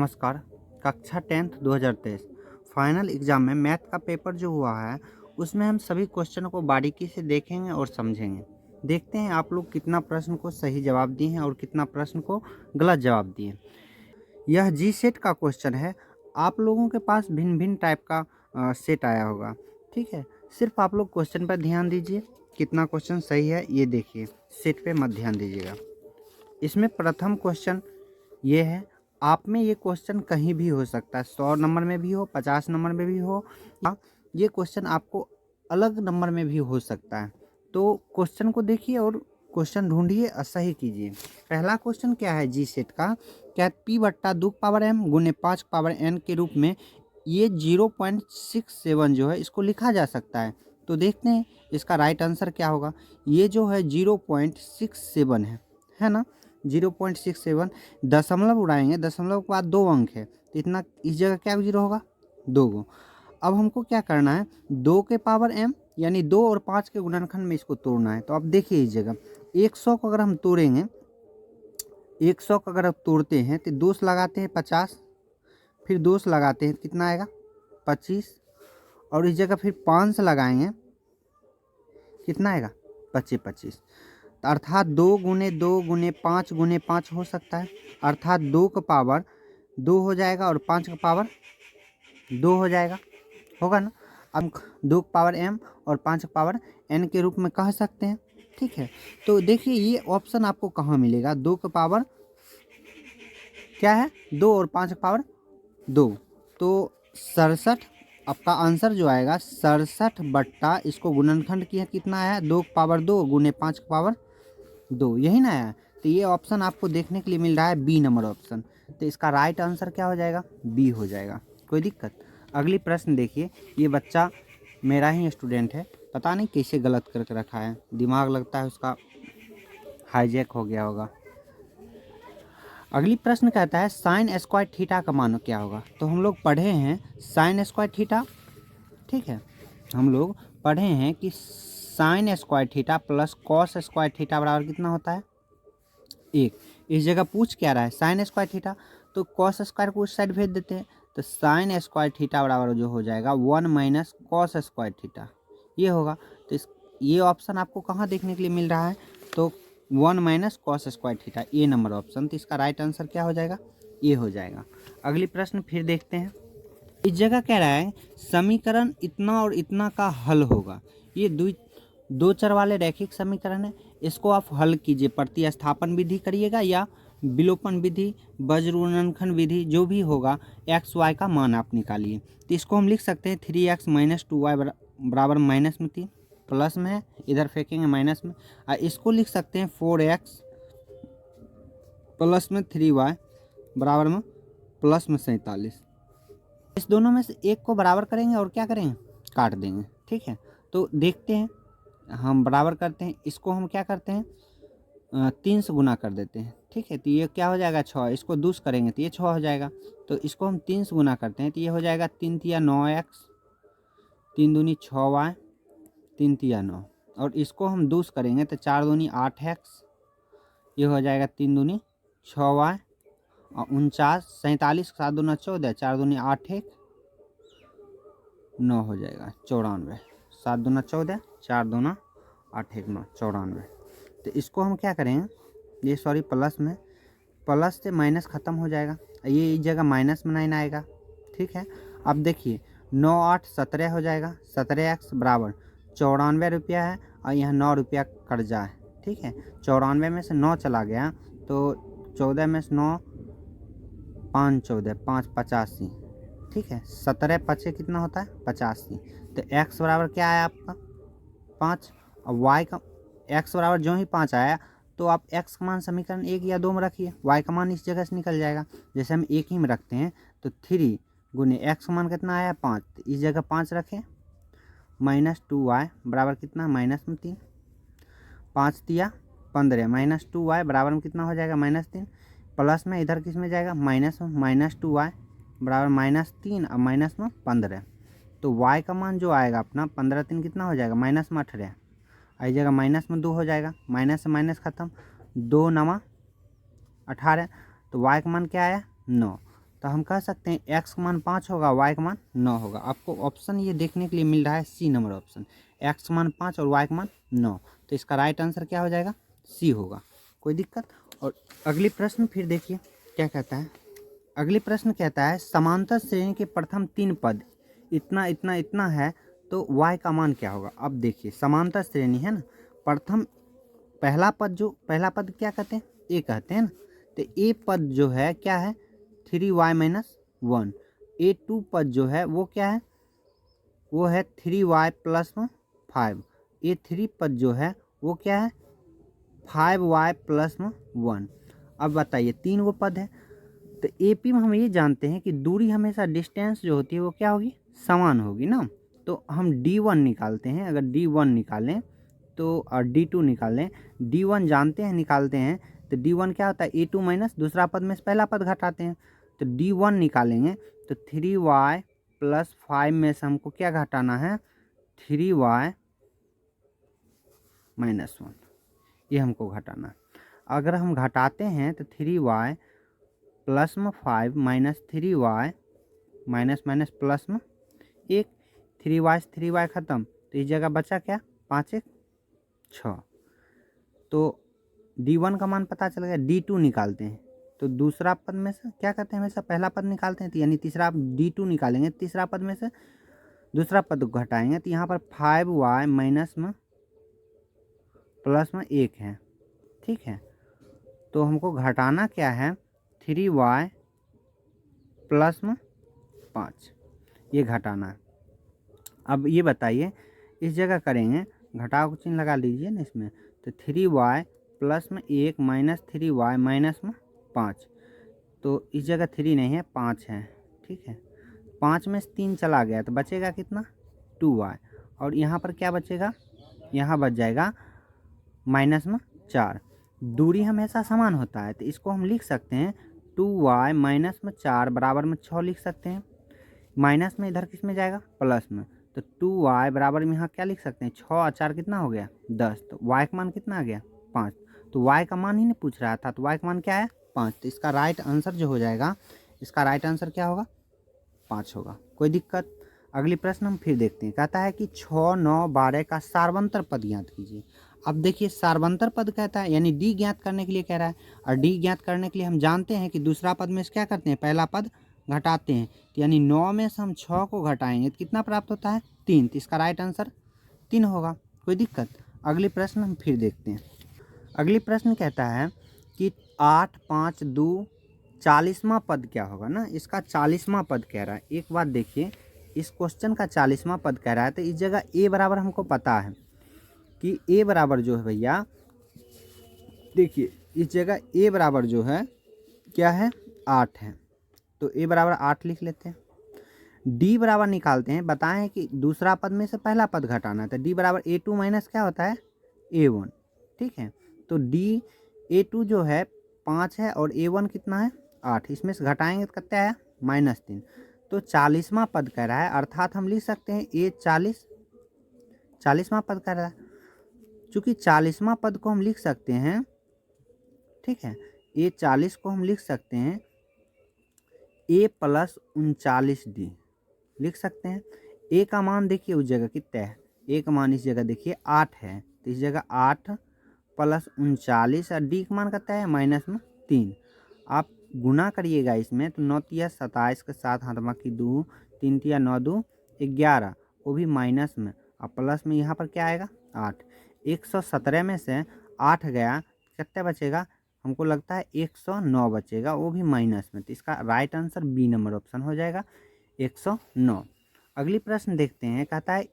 नमस्कार। कक्षा 10th 2023 final exam में मैथ का पेपर जो हुआ है उसमें हम सभी क्वेश्चनों को बारीकी से देखेंगे और समझेंगे। देखते हैं आप लोग कितना प्रश्न को सही जवाब दिए हैं और कितना प्रश्न को गलत जवाब दिए। यह जी सेट का क्वेश्चन है। आप लोगों के पास भिन्न भिन्न टाइप का सेट आया होगा, ठीक है। सिर्फ आप लोग क्वेश्चन पर ध्यान दीजिए, कितना क्वेश्चन सही है ये देखिए, सेट पे मत ध्यान दीजिएगा। इसमें प्रथम क्वेश्चन ये है, आप में ये क्वेश्चन कहीं भी हो सकता है, 100 नंबर में भी हो, 50 नंबर में भी हो, या ये क्वेश्चन आपको अलग नंबर में भी हो सकता है। तो क्वेश्चन को देखिए और क्वेश्चन ढूंढिए और सही कीजिए। पहला क्वेश्चन क्या है जी सेट का, क्या p बट्टा 2 पावर m गुने 5 पावर n के रूप में ये 0.67 जो है इसको लिखा जा सकता है। तो देखते हैं इसका राइट आंसर क्या होगा। ये जो है 0.67 है ना, 0.67। दशमलव उड़ाएंगे, दशमलव के बाद 2 अंक है तो इतना इस जगह क्या जीरो होगा, 2 गो। अब हमको क्या करना है, 2 के पावर m यानी 2 और 5 के गुणनखंड में इसको तोड़ना है। तो अब देखिए इस जगह 100 को अगर हम तोड़ेंगे, 100 को अगर आप तोड़ते हैं तो 2 से लगाते हैं 50, फिर 2 से लगाते हैं कितना आएगा 25, और इस जगह फिर 5 से लगाएंगे कितना आएगा 25। अर्थात 2 गुने 2 गुने 5 गुने 5 हो सकता है, अर्थात 2 का पावर 2 हो जाएगा और 5 का पावर 2 हो जाएगा, होगा ना। अब 2 का पावर m और 5 का पावर n के रूप में कह सकते हैं, ठीक है। तो देखिए ये ऑप्शन आपको कहाँ मिलेगा, 2 का पावर क्या है 2 और 5 का पावर 2, तो 67। आपका आंसर जो आएगा 67 बट्टा इसको गुणनखंड किया कितना आया 2 का पावर 2 गुने 5 का पावर 2, यही ना आया। तो ये ऑप्शन आपको देखने के लिए मिल रहा है बी नंबर ऑप्शन। तो इसका राइट आंसर क्या हो जाएगा, बी हो जाएगा। कोई दिक्कत। अगली प्रश्न देखिए, ये बच्चा मेरा ही स्टूडेंट है, पता नहीं कैसे गलत करके रखा है, दिमाग लगता है उसका हाईजैक हो गया होगा। अगली प्रश्न कहता है साइन स्क्वायर थीटा का मान क्या होगा। तो हम लोग पढ़े हैं साइन स्क्वायर थीटा, ठीक है। हम लोग पढ़े हैं कि sine square theta plus cos square theta बराबर कितना होता है 1। इस जगह पूछ क्या रहा है साइन स्क्वायर थीटा, तो कॉस स्क्वायर को उस साइड भेज देते हैं। तो साइन स्क्वायर थीटा बराबर जो हो जाएगा 1 माइनस कॉस स्क्वायर थीटा, ये होगा। तो ये ऑप्शन आपको कहाँ देखने के लिए मिल रहा है, तो 1 माइनस कॉस स्क्वायर थीटा, ए नंबर ऑप्शन। तो इसका राइट आंसर क्या हो जाएगा, ये हो जाएगा। अगली प्रश्न फिर देखते हैं। इस जगह कह रहा है समीकरण इतना और इतना का हल होगा। ये दो चर वाले रैखिक समीकरण है, इसको आप हल कीजिए, प्रतिस्थापन विधि करिएगा या विलोपन विधि, वज्रगुणनखंड विधि, जो भी होगा एक्स वाई का मान आप निकालिए। तो इसको हम लिख सकते हैं 3x माइनस 2y बराबर माइनस में 3, प्लस में है इधर फेंकेंगे माइनस में, और इसको लिख सकते हैं 4x प्लस में 3y बराबर में प्लस में 47। इस दोनों में से एक को बराबर करेंगे और क्या करेंगे, काट देंगे, ठीक है। तो देखते हैं, हम बराबर करते हैं, इसको हम क्या करते हैं 3 से गुना कर देते हैं, ठीक है। तो ये क्या हो जाएगा 6, इसको 2 करेंगे तो ये 6 हो जाएगा। तो इसको हम 3 से गुना करते हैं तो ये हो जाएगा 3 तिया 9x, 3 दूनी 6y, 3 तिया 9, और इसको हम 2 करेंगे तो 4 दूनी 8x, ये हो जाएगा 3 दूनी 6y, और 49, 47, 7 दूना 14, 4 दूनी 8 1 9 हो जाएगा 94, 7 दूना 14, 4 दूना 8 1 9 94। तो इसको हम क्या करेंगे, ये सॉरी प्लस में, प्लस से माइनस ख़त्म हो जाएगा, ये इस जगह माइनस में 9 आएगा, ठीक है। अब देखिए 9 8 17 हो जाएगा, 17x बराबर 94 रुपया है, और यहाँ 9 रुपया कर्जा है, ठीक है। 94 में से 9 चला गया तो 14 में से 9 5 14 5 85, ठीक है। 17 पचे कितना होता है 85। तो x बराबर क्या आया आपका 5, और y का x बराबर जो ही 5 आया तो आप x का मान समीकरण 1 या 2 में रखिए, y का मान इस जगह से निकल जाएगा। जैसे हम 1 ही में रखते हैं तो 3 गुने x का मान कितना आया 5, तो इस जगह 5 रखें, माइनस 2y बराबर कितना माइनस में 3, 5 तिया 15 माइनस 2y बराबर में कितना हो जाएगा माइनस 3, प्लस में इधर किस में जाएगा माइनस में, माइनस 2y बराबर माइनस 3 और माइनस में 15। तो y का मान जो आएगा अपना 15 3 कितना हो जाएगा माइनस में 18, आई जगह माइनस में 2 हो जाएगा, माइनस से माइनस खत्म, 2 9 18। तो y का मान क्या आया 9। तो हम कह सकते हैं एक्स का मान 5 होगा, वाई का मान 9 होगा। आपको ऑप्शन ये देखने के लिए मिल रहा है सी नंबर ऑप्शन, एक्स का मान 5 और वाई का मान 9। तो इसका राइट आंसर क्या हो जाएगा, सी होगा। कोई दिक्कत। और अगली प्रश्न फिर देखिए क्या कहता है। अगली प्रश्न कहता है समांतर श्रेणी के प्रथम 3 पद इतना इतना इतना है तो y का मान क्या होगा। अब देखिए समांतर श्रेणी है ना, प्रथम पहला पद क्या कहते हैं, ए कहते हैं ना। तो ए पद जो है क्या है 3y - 1। A2 पद जो है वो क्या है, वो है 3y + 5। A3 पद जो है वो क्या है 5y + 1। अब बताइए 3 गो पद है। तो एपी में हम ये जानते हैं कि दूरी हमेशा डिस्टेंस जो होती है वो क्या होगी, समान होगी ना। तो हम D1 निकालते हैं, अगर D1 निकालें तो और D2 निकालें, D1 जानते हैं निकालते हैं तो D1 क्या होता है A2 माइनस दूसरा पद में से पहला पद घटाते हैं। तो D1 निकालेंगे तो 3y + 5 में से हमको क्या घटाना है 3y - 1, ये हमको घटाना है। अगर हम घटाते हैं तो 3y + 5 - 3y माइनस प्लस में 1, 3y से 3y ख़त्म तो इस जगह बचा क्या 5 1 6। तो D1 का मान पता चल गया। D2 निकालते हैं तो दूसरा पद में से क्या करते हैं हमेशा पहला पद निकालते हैं, तो यानी तीसरा D2 निकालेंगे, तीसरा पद में से दूसरा पद को घटाएंगे तो यहाँ पर 5y + 1 है। ठीक है, तो हमको घटाना क्या है 3y + 5, ये घटाना है। अब ये बताइए इस जगह करेंगे घटाव का चिन्ह लगा लीजिए ना इसमें, तो 3y + 1 - 3y - 5। तो इस जगह 3 नहीं है 5 है। ठीक है, 5 में से 3 चला गया तो बचेगा कितना 2y। और यहाँ पर क्या बचेगा, यहाँ बच जाएगा -4। दूरी हमेशा समान होता है तो इसको हम लिख सकते हैं 2y - 4 बराबर में 6 लिख सकते हैं। माइनस में इधर किस में जाएगा प्लस में, तो 2y बराबर में यहाँ क्या लिख सकते हैं 6 और 4 कितना हो गया 10। तो y का मान कितना आ गया 5। तो y का मान ही नहीं पूछ रहा था, तो y का मान क्या है 5। तो इसका राइट आंसर जो हो जाएगा, इसका राइट आंसर क्या होगा 5 होगा। कोई दिक्कत। अगली प्रश्न हम फिर देखते हैं। कहता है कि 6 9 12 का सार्वंतर पद ज्ञात कीजिए। अब देखिए सार्वंतर पद कहता है यानी डी ज्ञात करने के लिए कह रहा है, और डी ज्ञात करने के लिए हम जानते हैं कि दूसरा पद में से क्या करते हैं पहला पद घटाते हैं। तो यानी 9 में से हम 6 को घटाएंगे तो कितना प्राप्त होता है 3। तो इसका राइट आंसर 3 होगा। कोई दिक्कत। अगली प्रश्न हम फिर देखते हैं। अगली प्रश्न कहता है कि 8 5 2 40वां पद क्या होगा ना, इसका 40वां पद कह रहा है। एक बात देखिए इस क्वेश्चन का 40वां पद कह रहा है तो इस जगह ए बराबर हमको पता है कि ए बराबर जो है भैया देखिए इस जगह ए बराबर जो है क्या है 8 है। तो ए बराबर 8 लिख लेते हैं। डी बराबर निकालते हैं, बताएं कि दूसरा पद में से पहला पद घटाना है तो डी बराबर A2 माइनस क्या होता है A1। ठीक है, तो डी A2 जो है 5 है और A1 कितना है 8, इसमें से घटाएंगे तो कितना आया -3। तो 40वां पद कह रहा है, अर्थात हम लिख सकते हैं A 40वां पद कह रहा है। चूँकि 40वां पद को हम लिख सकते हैं, ठीक है, A 40 को हम लिख सकते हैं A + 39D लिख सकते हैं। ए का मान देखिए उस जगह कितना है, ए का मान इस जगह देखिए 8 है तो इस जगह 8 + 39 और डी का मान कितना है -3। आप गुना करिएगा इसमें तो 9 तिया 27 के साथ हाथ बाकी 2 3 तिया 9 2 11, वो भी माइनस में और प्लस में यहाँ पर क्या आएगा 8। 117 में से 8 गया कितना बचेगा, हमको लगता है 109 बचेगा, वो भी माइनस में। तो इसका right answer B number option हो जाएगा 109। अगली प्रश्न देखते हैं। कहता है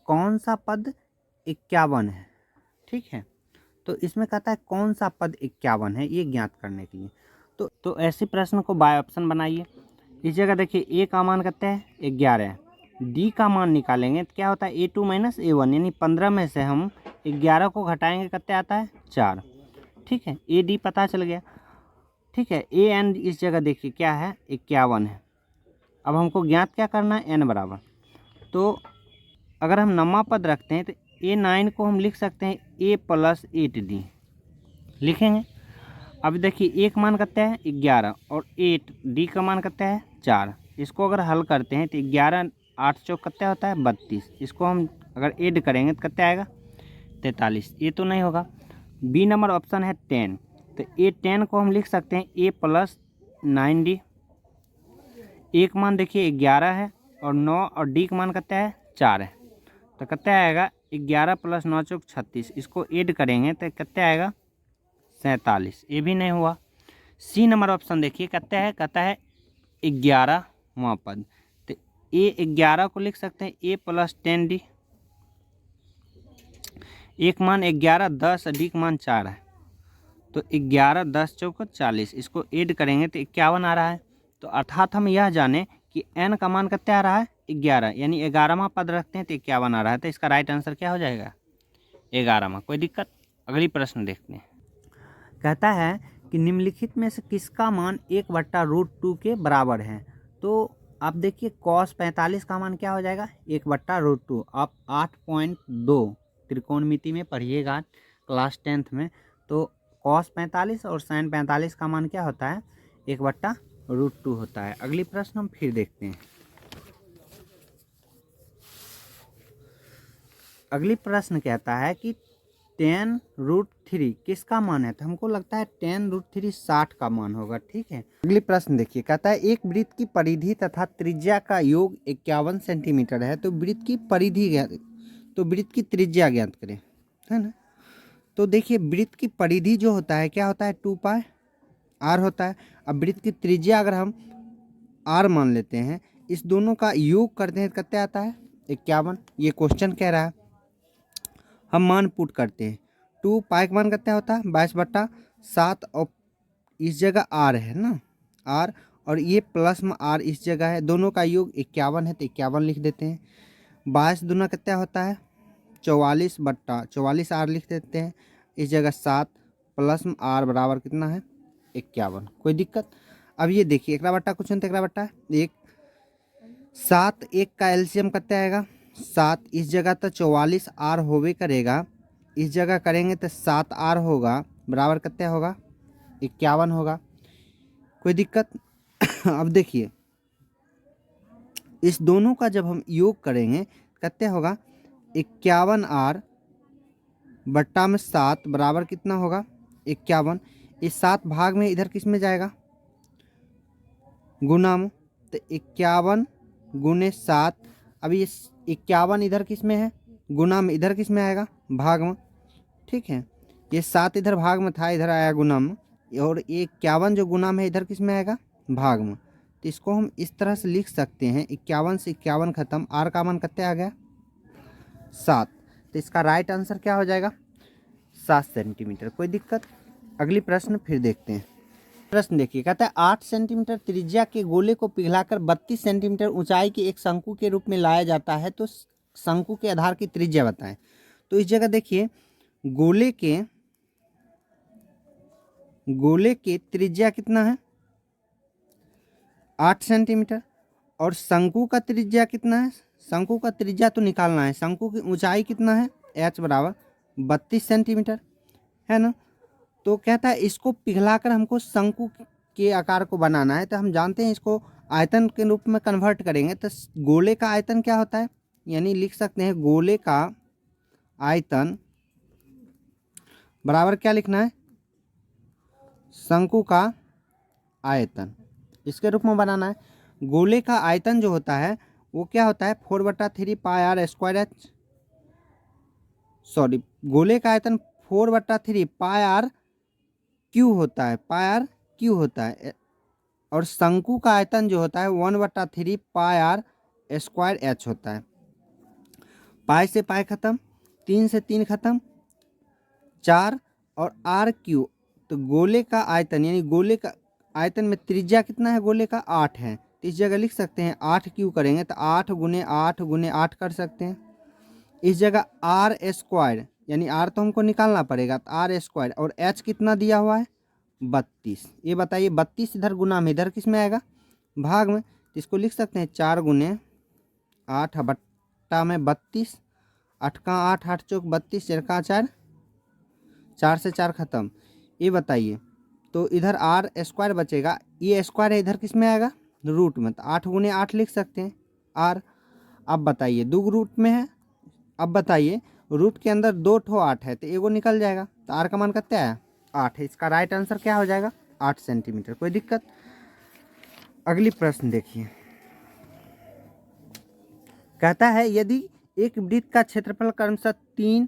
कौन सा पद 51 है। ठीक है, तो इसमें कहता है कौन सा पद 51 है ये ज्ञात करने के लिए। तो ऐसे प्रश्न को बाय ऑप्शन बनाइए। इस जगह देखिए ए का मान कितना है 11 है, डी का मान निकालेंगे तो क्या होता है A2 - A1 यानी 15 में से हम 11 को घटाएंगे कितना आता है 4। ठीक है, ए डी पता चल गया। ठीक है, ए एन इस जगह देखिए क्या है 51 है। अब हमको ज्ञात क्या करना है एन बराबर, तो अगर हम नम्मा पद रखते हैं तो A9 को हम लिख सकते हैं A + 8D लिखेंगे। अब देखिए एक मान कितना है 11 और 8 डी का मान कितना है 4। इसको अगर हल करते हैं तो 11 8 चौक कितना होता है 32। इसको हम अगर ऐड करेंगे तो कितना आएगा 43। ये तो नहीं होगा। बी नंबर ऑप्शन है 10, तो ए 10 को हम लिख सकते हैं ए प्लस 9D। एक मान देखिए 11 है और 9 और डी का मान कितना है 4 है, तो कितना आएगा 11 प्लस 9 चौक 36। इसको ऐड करेंगे तो कितना आएगा 47। ये भी नहीं हुआ। सी नंबर ऑप्शन देखिए कितना है, कहता है 11वां पद, तो ए 11 को लिख सकते हैं ए प्लस 10D। एक मान 11 10 डी का मान 4 है, तो 11 10 चौक 40। इसको ऐड करेंगे तो 51 आ रहा है। तो अर्थात हम यह जाने कि n का मान कितना आ रहा है 11, यानी 11वां पद रखते हैं तो 51 आ रहा है। तो इसका राइट आंसर क्या हो जाएगा 11वां। कोई दिक्कत? अगली प्रश्न देखते हैं। कहता है कि निम्नलिखित में से किसका मान 1/√2 के बराबर है। तो आप देखिए cos 45 का मान क्या हो जाएगा 1/√2। आप 8.2 त्रिकोणमिति में पढ़िएगा क्लास 10th में। तो cos 45 और sin 45 का मान क्या होता है 1/√2 होता है। अगली प्रश्न हम फिर देखते हैं। अगली प्रश्न कहता है कि tan√3 किसका मान है। तो हमको लगता है tan√3 60 का मान होगा। ठीक है, अगली प्रश्न देखिए। कहता है एक वृत्त की परिधि तथा त्रिज्या का योग 51 सेंटीमीटर है। तो वृत्त की परिधि ज्ञात, तो वृत्त की त्रिज्या ज्ञात करें, है ना। तो देखिए वृत्त की परिधि जो होता है क्या होता है 2πr होता है। अब वृत्त की त्रिज्या अगर हम r मान लेते हैं, इस दोनों का योग करते हैं कितना आता है 51। ये क्वेश्चन कह रहा है, हम मान पुट करते हैं। 2π का मान कितना होता है 22/7 और इस जगह r है ना r, और ये प्लस में r इस जगह है। दोनों का योग 51 है तो 51 लिख देते हैं। 22 दूना कितना होता है 44/44 r लिख देते हैं। इस जगह 7 प्लस में r बराबर कितना है 51। कोई दिक्कत? अब ये देखिए एक बट्टा क्वेश्चन तो एक बट्टा 1 7 1 का एलसीएम कितना आएगा 7। इस जगह तो 44 r होवे करेगा, इस जगह करेंगे तो 7 r होगा, बराबर कितना होगा 51 होगा। कोई दिक्कत? अब देखिए इस दोनों का जब हम योग करेंगे कितना होगा 51r बट्टा में 7 बराबर कितना होगा 51। इस 7 भाग में इधर किस में जाएगा गुना में, तो 51 गुने 7। अब ये 51 इधर किस में है गुना में, इधर किस में आएगा भाग में। ठीक है, ये 7 इधर भाग में था, इधर आया गुना में, और ये 51 जो गुना में है इधर किस में आएगा भाग में। तो इसको हम इस तरह से लिख सकते हैं 51 से 51 खत्म, r का मान कितना आ गया 7। तो इसका राइट आंसर क्या हो जाएगा 7 सेंटीमीटर। कोई दिक्कत? अगली प्रश्न फिर देखते हैं। प्रश्न देखिए, कहता है 8 सेंटीमीटर त्रिज्या के गोले को पिघलाकर 32 सेंटीमीटर ऊंचाई के एक शंकु के रूप में लाया जाता है, तो शंकु के आधार की त्रिज्या बताएं। तो इस जगह देखिए गोले के त्रिज्या कितना है 8 सेंटीमीटर, और शंकु का त्रिज्या कितना है, शंकु का त्रिज्या तो निकालना है। शंकु की ऊंचाई कितना है h बराबर 32 सेंटीमीटर, है ना। तो कहता है इसको पिघलाकर हमको शंकु के आकार को बनाना है। तो हम जानते हैं इसको आयतन के रूप में कन्वर्ट करेंगे तो गोले का आयतन क्या होता है, यानी लिख सकते हैं गोले का आयतन बराबर क्या लिखना है शंकु का आयतन, इसके रूप में बनाना है। गोले का आयतन जो होता है वो क्या होता है 4/3πr²h, सॉरी गोले का आयतन 4/3πr³ होता है, πr³ होता है, और शंकु का आयतन जो होता है 1/3πr² होता है। पाई से पाई खत्म, 3 से 3 खत्म, 4 और r³। तो गोले का आयतन यानी गोले का आयतन में त्रिज्या कितना है गोले का 8 है, तो इस जगह लिख सकते हैं 8³ करेंगे तो 8 गुने 8 गुने 8 कर सकते हैं। इस जगह r² यानी r तो हमको निकालना पड़ेगा, तो r² और h कितना दिया हुआ है 32। ये बताइए 32 इधर गुना में इधर किस में आएगा भाग में, तो इसको लिख सकते हैं 4 गुने 8 बट्टा में 32, 8 का 8 8 चौक 32, 4 का 4, 4 से 4 खत्म। ये बताइए तो इधर आर स्क्वायर बचेगा, ये स्क्वायर है इधर किस में आएगा, रूट में, तो 8 गुने 8 लिख सकते हैं आर। अब बताइए दो रूट में है, अब बताइए रूट के अंदर 2 ठो 8 है तो एगो निकल जाएगा, तो आर का मान कितना है 8 है। इसका राइट आंसर क्या हो जाएगा 8 सेंटीमीटर। कोई दिक्कत। अगली प्रश्न देखिए, कहता है यदि एक वृत्त का क्षेत्रफल क्रमशः 3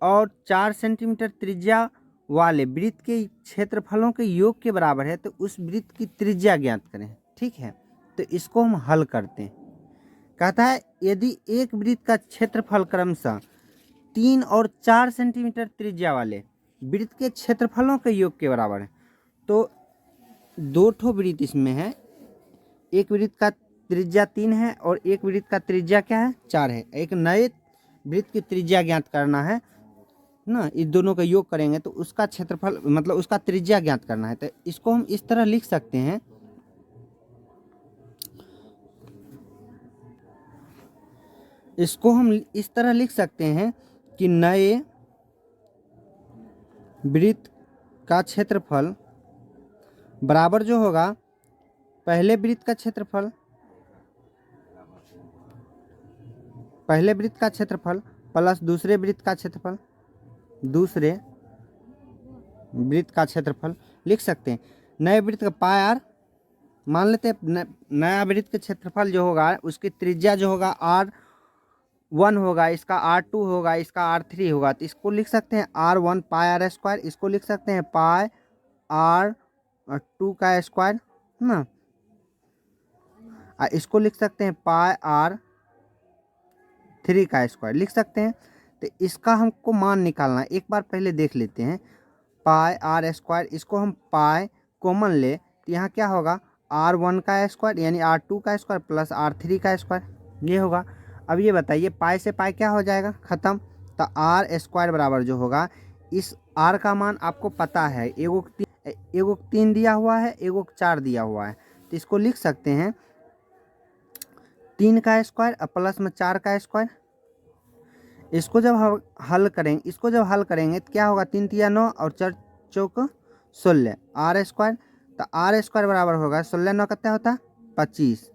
और 4 सेंटीमीटर त्रिज्या वाले वृत्त के क्षेत्रफलों के योग के बराबर है तो उस वृत्त की त्रिज्या ज्ञात करें। ठीक है, तो इसको हम हल करते हैं। कहता है यदि एक वृत्त का क्षेत्रफल क्रमशः 3 और 4 सेंटीमीटर त्रिज्या वाले वृत्त के क्षेत्रफलों के योग के बराबर है, तो दो ठो वृत्त इसमें है, एक वृत्त का त्रिज्या 3 है और एक वृत्त का त्रिज्या क्या है 4 है। एक नए वृत्त की त्रिज्या ज्ञात करना है ना, इस दोनों का योग करेंगे तो उसका क्षेत्रफल मतलब उसका त्रिज्या ज्ञात करना है। तो इसको हम इस तरह लिख सकते हैं, इसको हम इस तरह लिख सकते हैं कि नए वृत्त का क्षेत्रफल बराबर जो होगा पहले वृत्त का क्षेत्रफल, पहले वृत्त का क्षेत्रफल प्लस दूसरे वृत्त का क्षेत्रफल, दूसरे वृत्त का क्षेत्रफल लिख सकते हैं। नए वृत्त का पाई आर मान लेते हैं, नया वृत्त का क्षेत्रफल जो होगा उसकी त्रिज्या जो होगा R1 होगा, इसका R2 होगा, इसका R3 होगा, तो इसको लिख सकते हैं R1 पाई आर स्क्वायर, इसको लिख सकते हैं पाई R2 का स्क्वायर ना, इसको लिख सकते हैं पाई R3 का स्क्वायर लिख सकते हैं। तो इसका हमको मान निकालना है, एक बार पहले देख लेते हैं। पाई आर स्क्वायर, इसको हम पाई कॉमन ले तो यहाँ क्या होगा R1 का स्क्वायर यानी R2 का स्क्वायर प्लस R3 का स्क्वायर ये होगा। अब ये बताइए पाई से पाई क्या हो जाएगा ख़त्म, तो आर स्क्वायर बराबर जो होगा, इस आर का मान आपको पता है, एगो 3 दिया हुआ है, एगो 4 दिया हुआ है, तो इसको लिख सकते हैं 3 का स्क्वायर प्लस में 4 का स्क्वायर। इसको जब हल करेंगे, इसको जब हल करेंगे तो क्या होगा 3 तिया 9 और 4 चौक 16 आर स्क्वायर, तो आर स्क्वायर बराबर होगा 16 9 कितना होता है 25।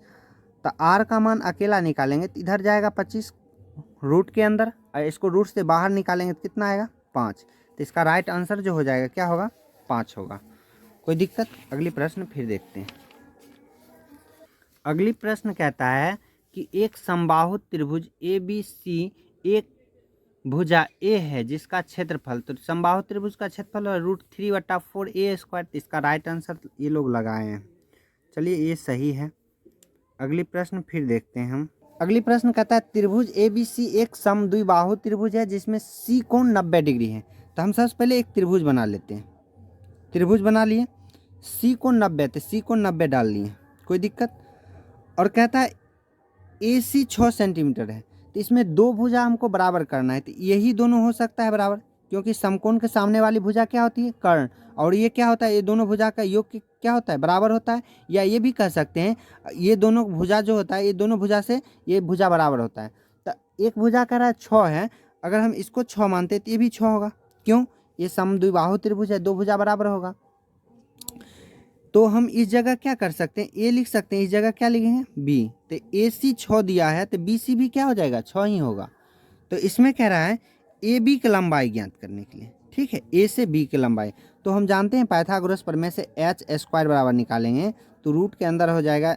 तो आर का मान अकेला निकालेंगे तो इधर जाएगा 25 रूट के अंदर, और इसको रूट से बाहर निकालेंगे तो कितना आएगा 5। तो इसका राइट आंसर जो हो जाएगा क्या होगा 5 होगा। कोई दिक्कत। अगली प्रश्न फिर देखते हैं। अगली प्रश्न कहता है कि एक समबाहु त्रिभुज ए बी सी एक भुजा ए है जिसका क्षेत्रफल, तो समबाहु त्रिभुज का क्षेत्रफल है √3/4 A²। इसका राइट आंसर ये लोग लगाए हैं, चलिए ये सही है। अगली प्रश्न फिर देखते हैं हम। अगली प्रश्न कहता है त्रिभुज ए बी सी एक समद्विबाहु त्रिभुज है जिसमें सी कोण 90 डिग्री है। तो हम सबसे पहले एक त्रिभुज बना लेते हैं, त्रिभुज बना लिए, सी कोण 90 तो सी कोण 90 डाल लिए, कोई दिक्कत। और कहता है ए सी 6 सेंटीमीटर है, तो इसमें दो भुजा हमको बराबर करना है, तो यही दोनों हो सकता है बराबर, क्योंकि समकोण के सामने वाली भुजा क्या होती है कर्ण, और ये क्या होता है ये दोनों भुजा का योग क्या होता है बराबर होता है। या ये भी कह सकते हैं ये दोनों भुजा जो होता है ये दोनों भुजा से ये भुजा बराबर होता है। तो एक भुजा कह रहा है 6 है, अगर हम इसको 6 मानते हैं तो ये भी 6 होगा, क्यों ये समद्विबाहु त्रिभुज है, दो भुजा बराबर होगा। तो हम इस जगह क्या कर सकते हैं ए लिख सकते हैं, इस जगह क्या लिखेंगे बी, तो ए सी 6 दिया है तो बी सी भी क्या हो जाएगा 6 ही होगा। तो इसमें कह रहा है ए बी की लंबाई ज्ञात करने के लिए, ठीक है ए से बी की लंबाई, तो हम जानते हैं पाइथागोरस प्रमेय से एच स्क्वायर बराबर निकालेंगे, तो रूट के अंदर हो जाएगा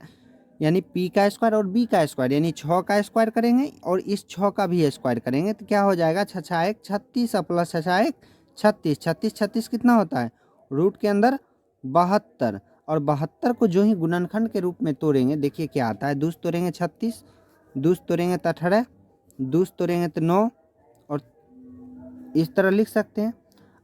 यानी पी का स्क्वायर और बी का स्क्वायर यानी 6 का स्क्वायर करेंगे और इस 6 का भी स्क्वायर करेंगे, तो क्या हो जाएगा 6 1 36 प्लस 6 1 36, 36 36 कितना होता है रूट के अंदर 72, और 72 को जो ही गुणनखंड के रूप में तोड़ेंगे देखिए क्या आता है, दूस तोड़ेंगे 36, दूस तोड़ेंगे तो 18, दूस तोड़ेंगे तो 9, और इस तरह लिख सकते हैं।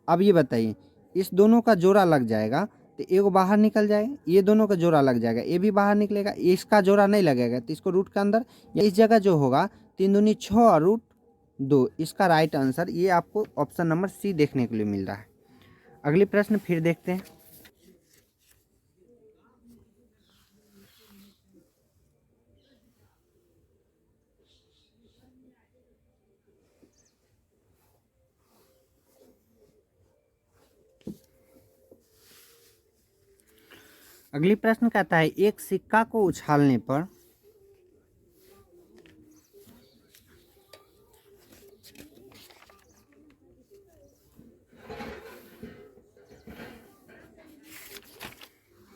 अब ये बताइए इस दोनों का जोड़ा लग जाएगा तो एगो बाहर निकल जाएगा, ये दोनों का जोड़ा लग जाएगा, ये भी बाहर निकलेगा, इसका जोड़ा नहीं लगेगा तो इसको रूट के अंदर या इस जगह जो होगा 3 दूनी 6 और √2, इसका राइट आंसर ये आपको ऑप्शन नंबर सी देखने के लिए मिल रहा है। अगली प्रश्न फिर देखते हैं। अगली प्रश्न कहता है एक सिक्का को उछालने पर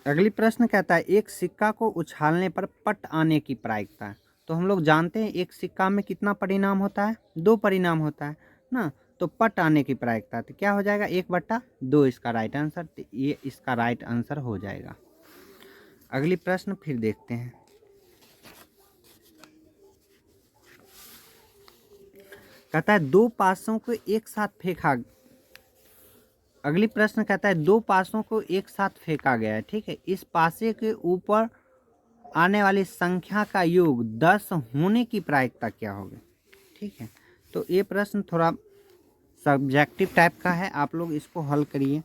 अगली प्रश्न कहता है एक सिक्का को उछालने पर पट आने की प्रायिकता है। तो हम लोग जानते हैं एक सिक्का में कितना परिणाम होता है, 2 परिणाम होता है ना। तो पट आने की प्रायिकता तो क्या हो जाएगा, 1/2 इसका राइट आंसर। तो ये इसका राइट आंसर हो जाएगा। अगली प्रश्न फिर देखते हैं। कहता है दो पासों को एक साथ फेंका। अगली प्रश्न कहता है दो पासों को एक साथ फेंका गया है, ठीक है। इस पासे के ऊपर आने वाली संख्या का योग 10 होने की प्रायिकता क्या होगी, ठीक है। तो ये प्रश्न थोड़ा सब्जेक्टिव टाइप का है, आप लोग इसको हल करिए।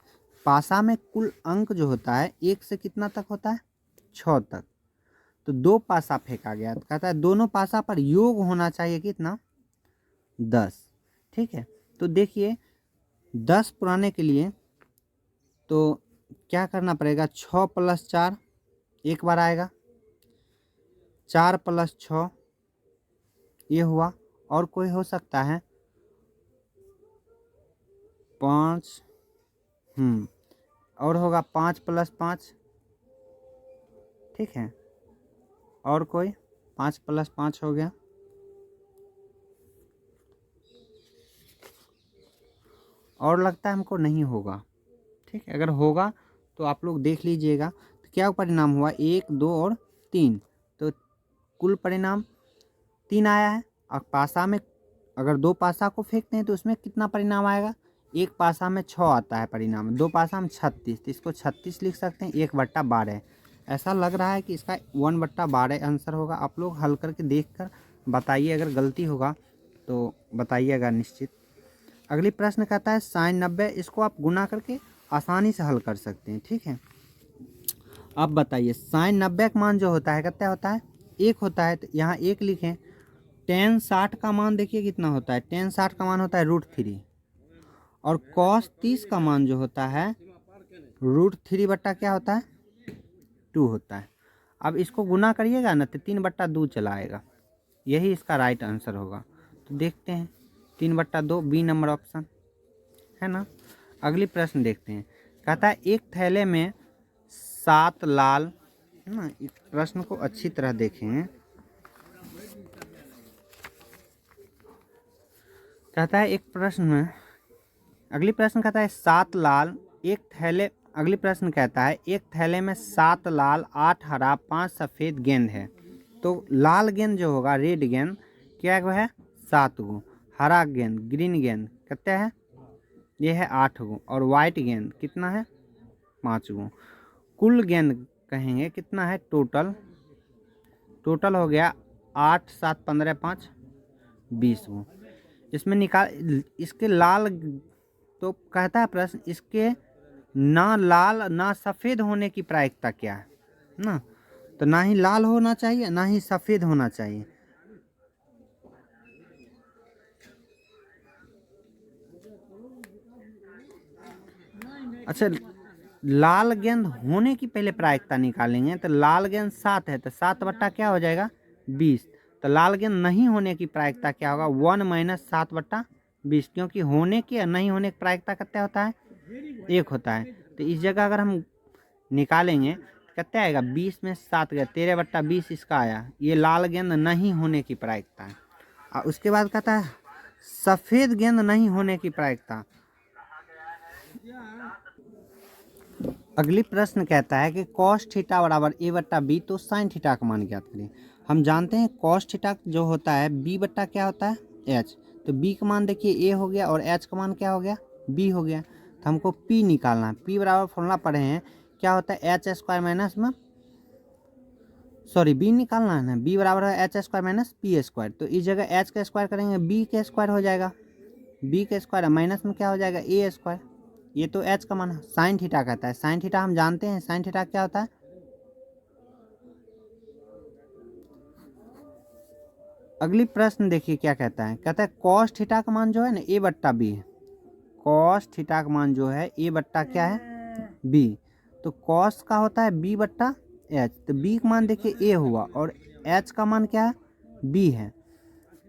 पासा में कुल अंक जो होता है 1 से कितना तक होता है, 6 तक। तो दो पासा फेंका गया, तो कहता है दोनों पासा पर योग होना चाहिए कितना, 10, ठीक है। तो देखिए 10 पुराने के लिए तो क्या करना पड़ेगा, 6 + 4 एक बार आएगा, 4 + 6 ये हुआ। और कोई हो सकता है 5, और होगा 5 + 5, ठीक है। और कोई 5 + 5 हो गया। और लगता है हमको नहीं होगा, ठीक है। अगर होगा तो आप लोग देख लीजिएगा। तो क्या परिणाम हुआ, 1, 2 और 3। तो कुल परिणाम 3 आया है। और पासा में अगर दो पासा को फेंकते हैं तो उसमें कितना परिणाम आएगा, एक पासा में 6 आता है परिणाम, दो पासा में 36। तो इसको 36 लिख सकते हैं, 1/12। ऐसा लग रहा है कि इसका 1/12 आंसर होगा। आप लोग हल करके देख कर बताइए, अगर गलती होगा तो बताइएगा निश्चित। अगली प्रश्न कहता है sin 90, इसको आप गुना करके आसानी से हल कर सकते हैं, ठीक है। अब बताइए sin 90 का मान जो होता है कितना होता है, 1 होता है। तो यहाँ 1 लिखें। tan 60 का मान देखिए कितना होता है, tan 60 का मान होता है √3। और cos 30 का मान जो होता है √3 बट्टा क्या होता है, 2 होता है। अब इसको गुना करिएगा ना तो 3/2 चला आएगा, यही इसका राइट आंसर होगा। तो देखते हैं 3/2 बी नंबर ऑप्शन है ना। अगली प्रश्न देखते हैं। कहता है एक थैले में 7 लाल, है ना। इस प्रश्न को अच्छी तरह देखेंगे। कहता है एक प्रश्न में, अगली प्रश्न कहता है 7 लाल एक थैले। अगली प्रश्न कहता है एक थैले में 7 लाल, 8 हरा, 5 सफ़ेद गेंद है। तो लाल गेंद जो होगा, रेड गेंद क्या है, 7 गो। हरा गेंद, ग्रीन गेंद कितना है, ये है 8 गो। और वाइट गेंद कितना है, 5 गो। कुल गेंद कहेंगे कितना है, टोटल हो गया 8, 7, 15, 5, 20 गो। इसमें निकाल इसके लाल, तो कहता है प्रश्न इसके ना लाल ना सफ़ेद होने की प्रायिकता क्या है ना। तो ना ही लाल होना चाहिए ना ही सफ़ेद होना चाहिए। अच्छा, लाल गेंद होने की पहले प्रायिकता निकालेंगे। तो लाल गेंद 7 है, तो 7 बट्टा क्या हो जाएगा, 20। तो लाल गेंद नहीं होने की प्रायिकता क्या होगा, 1 - 7/20। क्योंकि होने की और नहीं होने की प्रायिकता कितना होता है, 1 होता है। तो इस जगह अगर हम निकालेंगे तो कितना आएगा, 20 में 7 गया, 13/20 इसका आया। ये लाल गेंद नहीं होने की प्रायिकता है। और उसके बाद कहता है सफ़ेद गेंद नहीं होने की प्रायिकता। अगली प्रश्न कहता है कि cos θ = a/b, तो sin θ का मान ज्ञात करें। हम जानते हैं cos θ जो होता है b बट्टा क्या होता है, h। तो b का मान देखिए a हो गया और h का मान क्या हो गया, b हो गया। तो हमको p निकालना है। p बराबर फॉर्मूला पढ़े हैं, क्या होता है, h² माइनस में, सॉरी b निकालना है ना, b बराबर है h² - p²। तो इस जगह h का स्क्वायर करेंगे b का स्क्वायर हो जाएगा, b का स्क्वायर माइनस में क्या हो जाएगा, a²। ये तो h का मान है। sin θ कहता है, sin θ हम जानते हैं, sin θ क्या होता है, अगली प्रश्न देखिए क्या कहता है। कहता है cos θ का मान जो है ना a/b है। cos θ का मान जो है a बट्टा क्या है, b। तो कॉस का होता है बी बट्टा एच, तो बी का मान देखिए ए हुआ और एच का मान क्या है बी है,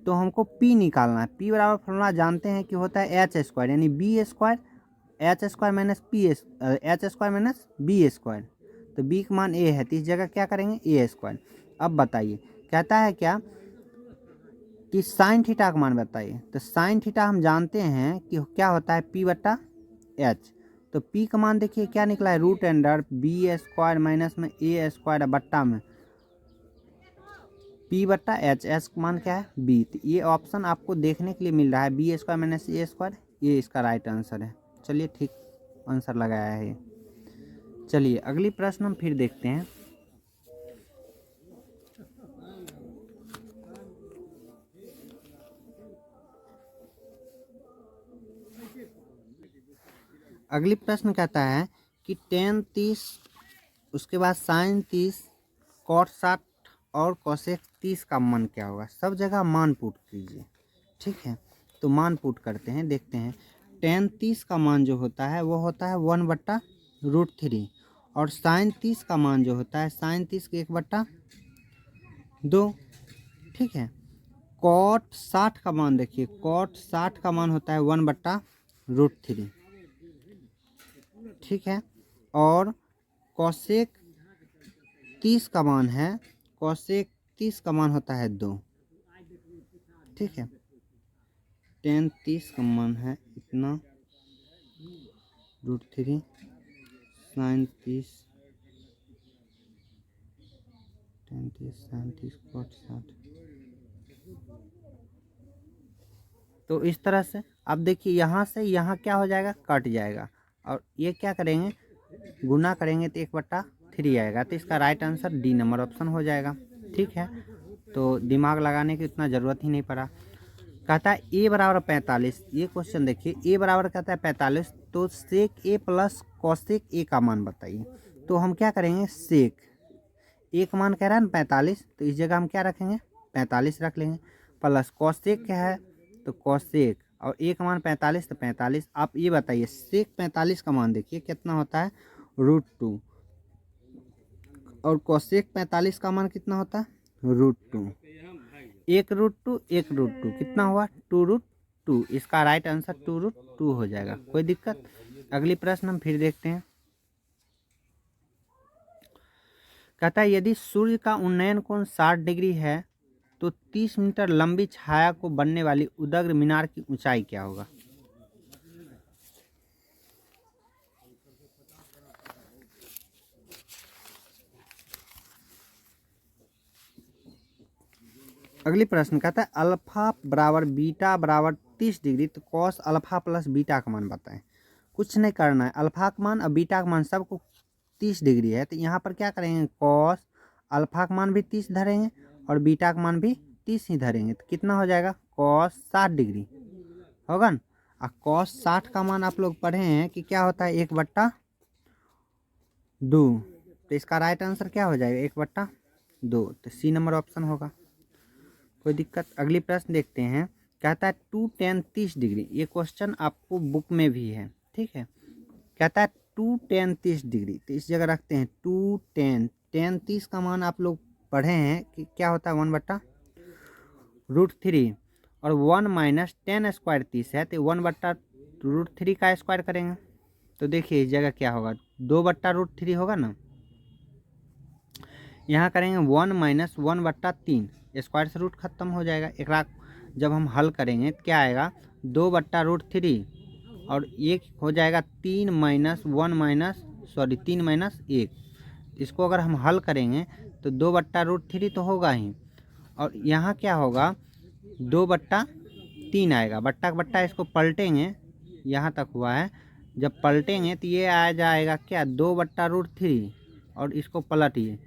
तो हमको पी निकालना है। पी बराबर फॉर्मूला जानते हैं कि होता है एच स्क्वायर यानी b square, h square minus p h square minus b square, तो बी का मान ए है तो इस जगह क्या करेंगे ए स्क्वायर। अब बताइए कहता है क्या कि साइन थीटा का मान बताइए, तो साइन थीटा हम जानते हैं कि क्या होता है पी बट्टा एच, तो पी का मान देखिए क्या निकला है root under b square minus में ए स्क्वायर बट्टा में पी बट्टा एच, एच का मान क्या है बी, तो ये ऑप्शन आपको देखने के लिए मिल रहा है बी स्क्वायर माइनस ए स्क्वायर, ये इसका राइट आंसर है। चलिए ठीक आंसर लगाया है ये। चलिए अगली प्रश्न हम फिर देखते हैं। अगली प्रश्न कहता है कि टेन 30 उसके बाद साइन 30 कॉट 60 और कोसेक 30 का मान क्या होगा। सब जगह मान पुट कीजिए, ठीक है। तो मान पुट करते हैं, देखते हैं। टेन 30 का मान जो होता है वो होता है 1/√3 और साइन 30 का मान जो होता है साइन 30 के 1/2, ठीक है। कॉट 60 का मान देखिए, कॉट 60 का मान होता है 1/√3, ठीक है। और कोसेक 30 का मान है, कोसेक 30 का मान होता है 2, ठीक है। टेन 30 का मान है इतना √3 साइन 30 टेन 30 साइन 30 कॉट 60। तो इस तरह से अब देखिए यहाँ से यहाँ क्या हो जाएगा कट जाएगा और ये क्या करेंगे गुना करेंगे तो 1/3 आएगा, तो इसका right answer D number option हो जाएगा, ठीक है। तो दिमाग लगाने की इतना ज़रूरत ही नहीं पड़ा। कहता है ए बराबर 45, ये क्वेश्चन देखिए ए बराबर कहता है 45, तो सेक ए प्लस कॉसेक ए का मान बताइए। तो हम क्या करेंगे सेक ए का मान कह रहा है ना 45, तो इस जगह हम क्या रखेंगे 45 रख लेंगे, प्लस कॉसेक क्या है तो कॉसेक और ए का मान 45 तो 45। आप ये बताइए सेक 45 का मान देखिए कितना होता है √2 और कोसेक 45 का मान कितना होता है √2, 1√2 1√2 कितना हुआ 2√2, इसका राइट आंसर 2√2 हो जाएगा। कोई दिक्कत। अगली प्रश्न हम फिर देखते हैं। कहता है यदि सूर्य का उन्नयन कोण 60 डिग्री है तो 30 मीटर लंबी छाया को बनने वाली उदग्र मीनार की ऊंचाई क्या होगा। अगली प्रश्न कहता है अल्फा बराबर बीटा बराबर 30 डिग्री, तो कॉस अल्फा प्लस बीटा का मान बताएं। कुछ नहीं करना है, अल्फा का मान और बीटा का मान सबको 30 डिग्री है, तो यहाँ पर क्या करेंगे कॉस अल्फा का मान भी 30 धरेंगे और बीटा का मान भी 30 ही धरेंगे, तो कितना हो जाएगा कॉस 60 डिग्री होगा ना। और कॉस 60 का मान आप लोग पढ़े हैं कि क्या होता है 1/2, तो इसका राइट आंसर क्या हो जाएगा 1/2, तो सी नंबर ऑप्शन होगा। कोई दिक्कत। अगली प्रश्न देखते हैं। कहता है 2 tan 30 डिग्री, ये क्वेश्चन आपको बुक में भी है, ठीक है। कहता है 2 tan 30 डिग्री, तो इस जगह रखते हैं 2 tan 30 का मान आप लोग पढ़े हैं कि क्या होता है 1/√3 और 1 माइनस tan स्क्वायर 30 है, तो 1/√3 का स्क्वायर करेंगे, तो देखिए इस जगह क्या होगा 2/√3 होगा ना। यहाँ करेंगे 1 माइनस 1/3, स्क्वायर से रूट खत्म हो जाएगा। एक जब हम हल करेंगे तो क्या आएगा 2/√3 और एक हो जाएगा 3 माइनस 1, इसको अगर हम हल करेंगे तो 2/√3 तो होगा ही और यहाँ क्या होगा 2/3 आएगा, बट्टा का बट्टा इसको पलटेंगे, यहाँ तक हुआ है, जब पलटेंगे तो ये आ जाएगा क्या 2/√3 और इसको पलटिए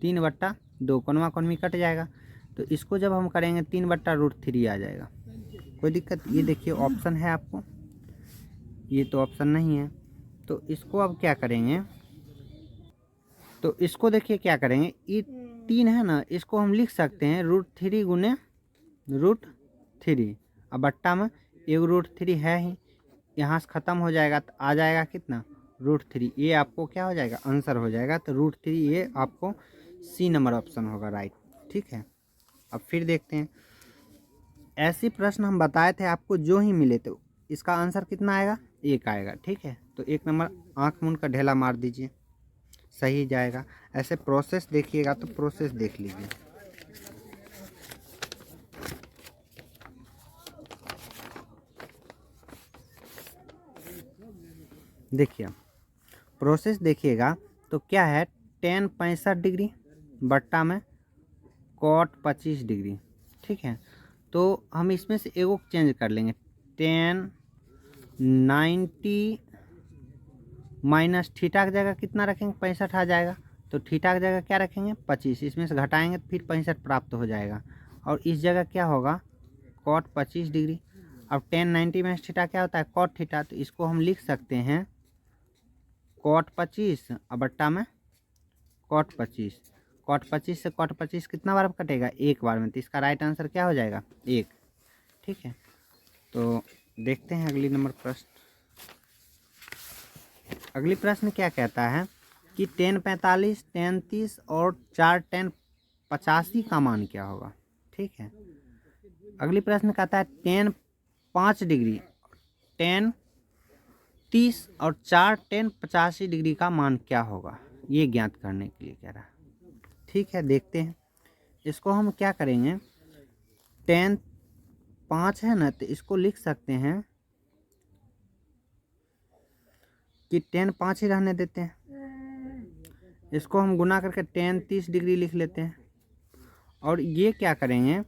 3/2, कोनवा कोनवी कट जाएगा, तो इसको जब हम करेंगे 3/√3 आ जाएगा। कोई दिक्कत। ये देखिए ऑप्शन है आपको, ये तो ऑप्शन नहीं है, तो इसको अब क्या करेंगे, तो इसको देखिए क्या करेंगे, ये 3 है ना, इसको हम लिख सकते हैं √3 गुने √3, अब बट्टा में 1√3 है ही, यहाँ से ख़त्म हो जाएगा तो आ जाएगा कितना √3, ये आपको क्या हो जाएगा, आंसर हो जाएगा। तो √3 ये आपको सी नंबर ऑप्शन होगा राइट। ठीक है, अब फिर देखते हैं। ऐसे प्रश्न हम बताए थे आपको, जो ही मिले तो इसका आंसर कितना आएगा, 1 आएगा। ठीक है, तो 1 नंबर आँख मूंद का ढेला मार दीजिए, सही जाएगा। ऐसे प्रोसेस देखिएगा तो प्रोसेस देख लीजिए। देखिए प्रोसेस देखिएगा तो क्या है, tan 65 डिग्री बट्टा में cot 25 डिग्री। ठीक है, तो हम इसमें से एगो चेंज कर लेंगे। tan 90 माइनस थीटा की जगह कितना रखेंगे, 65 आ जाएगा। तो थीटा की जगह क्या रखेंगे, 25, इसमें से घटाएंगे तो फिर 65 प्राप्त हो जाएगा। और इस जगह क्या होगा, cot 25 डिग्री। अब tan 90 माइनस थीटा क्या होता है, cot थीटा। तो इसको हम लिख सकते हैं cot 25 और बट्टा में cot 25। cot 25 से cot 25 कितना बार कटेगा, 1 बार में। तो इसका राइट आंसर क्या हो जाएगा, 1। ठीक है, तो देखते हैं अगली नंबर प्रश्न। अगली प्रश्न क्या कहता है कि tan 45, tan 30 और 4 tan 85 का मान क्या होगा। ठीक है, अगली प्रश्न कहता है tan 5 डिग्री, tan 30 और 4 tan 85 डिग्री का मान क्या होगा, ये ज्ञात करने के लिए कह रहा है। ठीक है, देखते हैं। इसको हम क्या करेंगे, tan 5 है ना, तो इसको लिख सकते हैं कि tan 5 ही रहने देते हैं। इसको हम गुना करके tan 30 डिग्री लिख लेते हैं। और ये क्या करेंगे,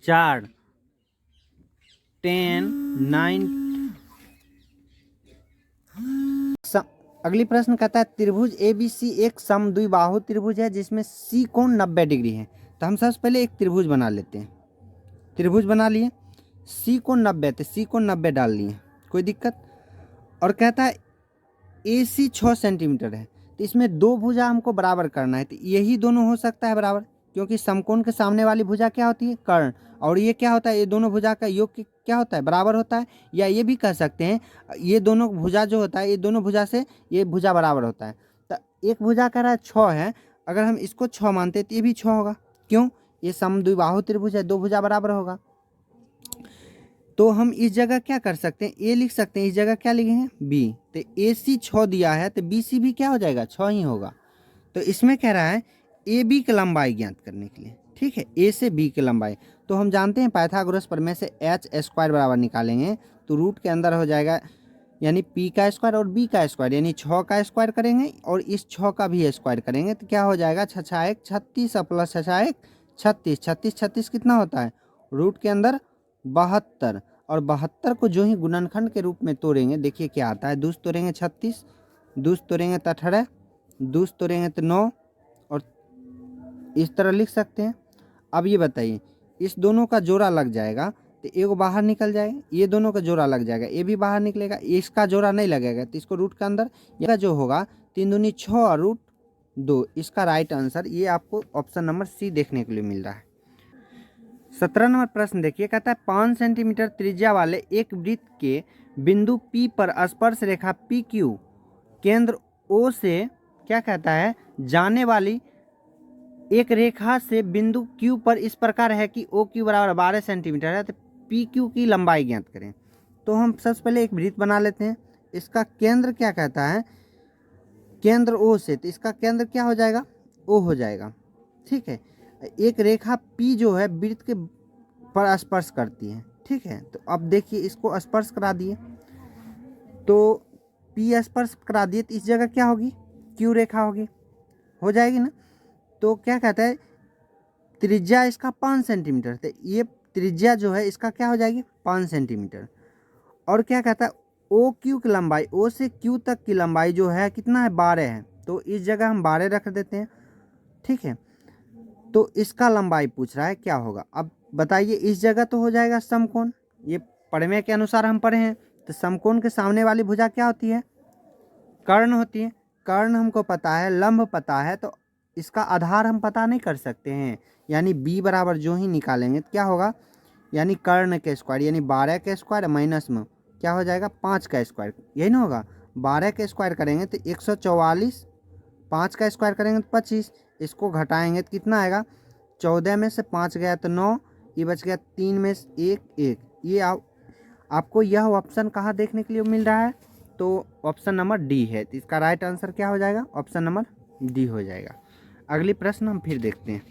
4 tan 9। अगली प्रश्न कहता है त्रिभुज ABC एक समद्विबाहु त्रिभुज है जिसमें C कोण 90 डिग्री है। तो हम सबसे पहले एक त्रिभुज बना लेते हैं। त्रिभुज बना लिए, C कोण 90, तो C कोण 90 डाल लिए, कोई दिक्कत। और कहता है AC 6 सेंटीमीटर है, तो इसमें 2 भुजा हमको बराबर करना है। तो यही दोनों हो सकता है बराबर, क्योंकि समकोण के सामने वाली भुजा क्या होती है, कर्ण। और ये क्या होता है, ये दोनों भुजा का योग क्या होता है, बराबर होता है। या ये भी कह सकते हैं ये दोनों भुजा जो होता है, ये दोनों भुजा से ये भुजा बराबर होता है। तो एक भुजा कह रहा है 6 है, अगर हम इसको 6 मानते हैं तो ये भी 6 होगा। क्यों, ये समद्विबाहु त्रिभुज है, 2 भुजा बराबर होगा। तो हम इस जगह क्या कर सकते हैं, ए लिख सकते हैं, इस जगह क्या लिखेंगे, बी। तो AC 6 दिया है, तो BC भी क्या हो जाएगा, 6 ही होगा। तो इसमें कह रहा है AB की लंबाई ज्ञात करने के लिए। ठीक है, A से B की लंबाई। तो हम जानते हैं पाइथागोरस प्रमेय से h² बराबर निकालेंगे, तो रूट के अंदर हो जाएगा यानी P का स्क्वायर और B का स्क्वायर, यानी 6 का स्क्वायर करेंगे और इस 6 का भी स्क्वायर करेंगे। तो क्या हो जाएगा, 6×1 36 प्लस 6×1 36, 36 36 कितना होता है, रूट के अंदर 72। और 72 को जो ही गुणनखंड के रूप में तोड़ेंगे, देखिए क्या आता है, दूस तोड़ेंगे 36, दूस तोड़ेंगे तो 18, दूस तोड़ेंगे तो 9, और इस तरह लिख सकते हैं। अब ये बताइए, इस दोनों का जोड़ा लग जाएगा तो एगो बाहर निकल जाएगा, ये दोनों का जोड़ा लग जाएगा, ये भी बाहर निकलेगा, इसका जोड़ा नहीं लगेगा, तो इसको रूट के अंदर यह जो होगा 3 दूनी 6 और √2। इसका राइट आंसर ये आपको ऑप्शन नंबर C देखने के लिए मिल रहा है। 17 नंबर प्रश्न देखिए, कहता है 5 सेंटीमीटर त्रिज्या वाले एक वृत्त के बिंदु P पर स्पर्श रेखा PQ केंद्र O से क्या कहता है, जाने वाली एक रेखा से बिंदु Q पर इस प्रकार है कि OQ बराबर 12 सेंटीमीटर है। तो PQ की लंबाई ज्ञात करें। तो हम सबसे पहले एक वृत्त बना लेते हैं, इसका केंद्र क्या कहता है, केंद्र O से, तो इसका केंद्र क्या हो जाएगा, O हो जाएगा। ठीक है, एक रेखा P जो है वृत्त के पर स्पर्श करती है। ठीक है, तो अब देखिए इसको स्पर्श करा दिए, तो P स्पर्श करा दिए, तो इस जगह क्या होगी, Q रेखा होगी, हो जाएगी ना। तो क्या कहता है, त्रिज्या इसका 5 सेंटीमीटर, तो ये त्रिज्या जो है इसका क्या हो जाएगी, 5 सेंटीमीटर। और क्या कहता है, OQ की लंबाई, O से Q तक की लंबाई जो है कितना है, 12 है। तो इस जगह हम 12 रख देते हैं। ठीक है, तो इसका लंबाई पूछ रहा है क्या होगा। अब बताइए, इस जगह तो हो जाएगा समकोण, ये प्रमेय के अनुसार हम पढ़े हैं। तो समकोण के सामने वाली भुजा क्या होती है, कर्ण होती है। कर्ण हमको पता है, लंब पता है, तो इसका आधार हम पता नहीं कर सकते हैं, यानी B बराबर जो ही निकालेंगे तो क्या होगा, यानी कर्ण के स्क्वायर, यानी 12 के स्क्वायर माइनस में क्या हो जाएगा, 5 का स्क्वायर, यही ना होगा। 12 का स्क्वायर करेंगे तो 144, 5 का स्क्वायर करेंगे तो 25, इसको घटाएंगे तो कितना आएगा, 14 में से 5 गया तो 9, ये बच गया 3 में से 1। ये आपको यह ऑप्शन कहाँ देखने के लिए मिल रहा है, तो ऑप्शन नंबर डी है। तो इसका राइट आंसर क्या हो जाएगा, ऑप्शन नंबर डी हो जाएगा। अगली प्रश्न हम फिर देखते हैं।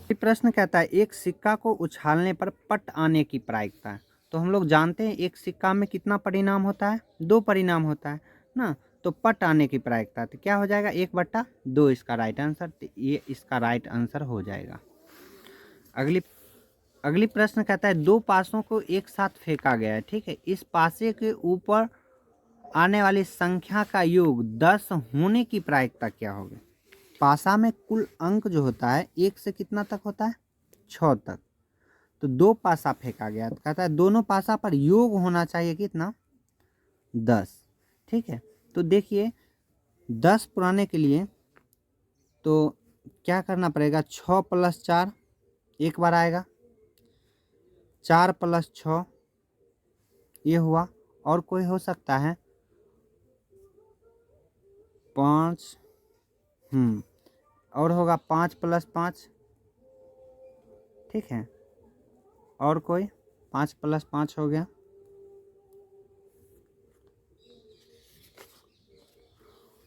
ये प्रश्न कहता है एक सिक्का को उछालने पर पट आने की प्रायिकता है। तो हम लोग जानते हैं एक सिक्का में कितना परिणाम होता है, 2 परिणाम होता है ना। तो पट आने की प्रायिकता तो क्या हो जाएगा, 1/2 इसका राइट आंसर। तो ये इसका राइट आंसर हो जाएगा। अगली प्रश्न कहता है 2 पासों को एक साथ फेंका गया है, ठीक है। इस पासे के ऊपर आने वाली संख्या का योग 10 होने की प्रायिकता क्या होगी। पासा में कुल अंक जो होता है 1 से कितना तक होता है, 6 तक। तो 2 पासा फेंका गया, तो कहता है दोनों पासा पर योग होना चाहिए कितना, 10, ठीक है। तो देखिए 10 पुराने के लिए तो क्या करना पड़ेगा, 6 + 4 एक बार आएगा, 4 + 6 ये हुआ, और कोई हो सकता है 5, और होगा 5 + 5, ठीक है। और कोई 5 + 5 हो गया,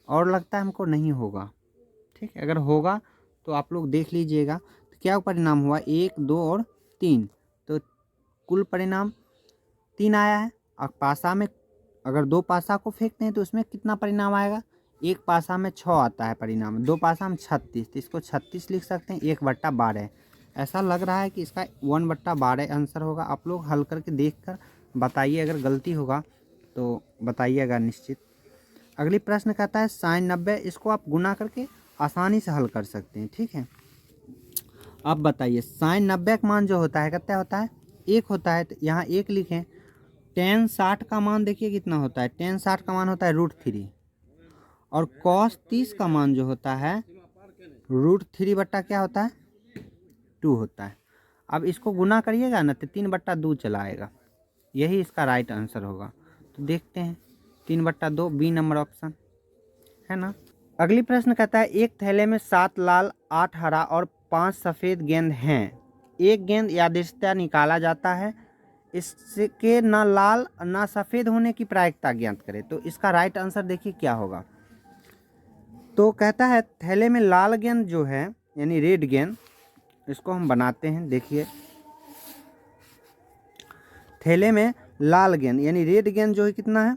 और लगता है हमको नहीं होगा, ठीक है। अगर होगा तो आप लोग देख लीजिएगा। तो क्या परिणाम हुआ, 1, 2 और 3, तो कुल परिणाम 3 आया है। और पासा में अगर 2 पासा को फेंकते हैं तो उसमें कितना परिणाम आएगा, 1 पासा में 6 आता है परिणाम, 2 पासा में 36, तो इसको 36 लिख सकते हैं, 1/12। ऐसा लग रहा है कि इसका 1/12 आंसर होगा। आप लोग हल करके देख कर बताइए, अगर गलती होगा तो बताइएगा निश्चित। अगली प्रश्न कहता है sin 90, इसको आप गुना करके आसानी से हल कर सकते हैं, ठीक है। अब बताइए sin 90 का मान जो होता है कितना होता है, 1 होता है। तो यहाँ 1 लिखें। tan 60 का मान देखिए कितना होता है, tan 60 का मान होता है √3, और cos 30 का मान जो होता है √3 बट्टा क्या होता है, 2 होता है। अब इसको गुना करिएगा ना तो 3/2 चला आएगा, यही इसका राइट आंसर होगा। तो देखते हैं 3/2, बी नंबर ऑप्शन है ना। अगली प्रश्न कहता है एक थैले में 7 लाल, 8 हरा और 5 सफ़ेद गेंद हैं। एक गेंद यादृच्छिकता निकाला जाता है, इसके ना लाल ना सफ़ेद होने की प्रायिकता ज्ञात करें। तो इसका राइट आंसर देखिए क्या होगा। तो कहता है थैले में लाल गेंद जो है यानी रेड गेंद, इसको हम बनाते हैं। देखिए थैले में लाल गेंद यानी रेड गेंद जो है कितना है,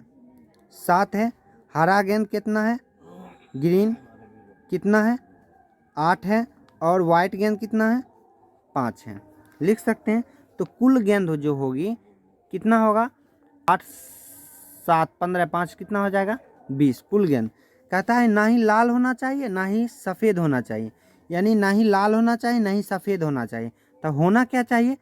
7 है। हरा गेंद कितना है, ग्रीन कितना है, 8 है। और वाइट गेंद कितना है, 5 है। लिख सकते हैं। तो कुल गेंद जो होगी कितना होगा, 8, 7, 15, 5 कितना हो जाएगा, 20 कुल गेंद। कहता है ना ही लाल होना चाहिए ना ही सफ़ेद होना चाहिए, यानी ना ही लाल होना चाहिए ना ही सफ़ेद होना चाहिए। तो होना क्या चाहिए,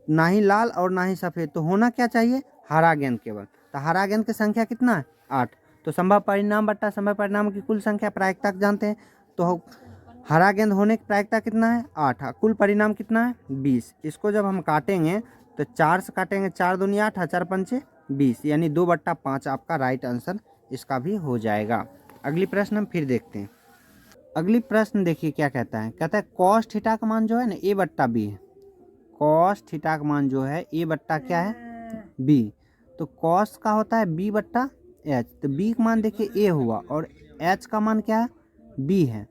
ना ही लाल और ना ही सफ़ेद, तो होना क्या चाहिए, हरा गेंद केवल। तो हरा गेंद की संख्या कितना है, 8। तो संभव परिणाम बट्टा संभव परिणाम की कुल संख्या प्रायिकता जानते हैं। तो हरा गेंद होने की प्रायिकता कितना है, 8। कुल परिणाम कितना है, 20। इसको जब हम काटेंगे तो 4 से काटेंगे, 4 दूनी 8, 4 पंचे 20, यानी 2/5 आपका राइट आंसर इसका भी हो जाएगा। अगली प्रश्न हम फिर देखते हैं। अगली प्रश्न देखिए क्या कहता है, कहता है cos थीटा का मान जो है ना a/b है। cos थीटा का मान जो है a/ क्या है, b। तो cos का होता है b/h। तो b का मान देखिए a हुआ और h का मान क्या है, b है।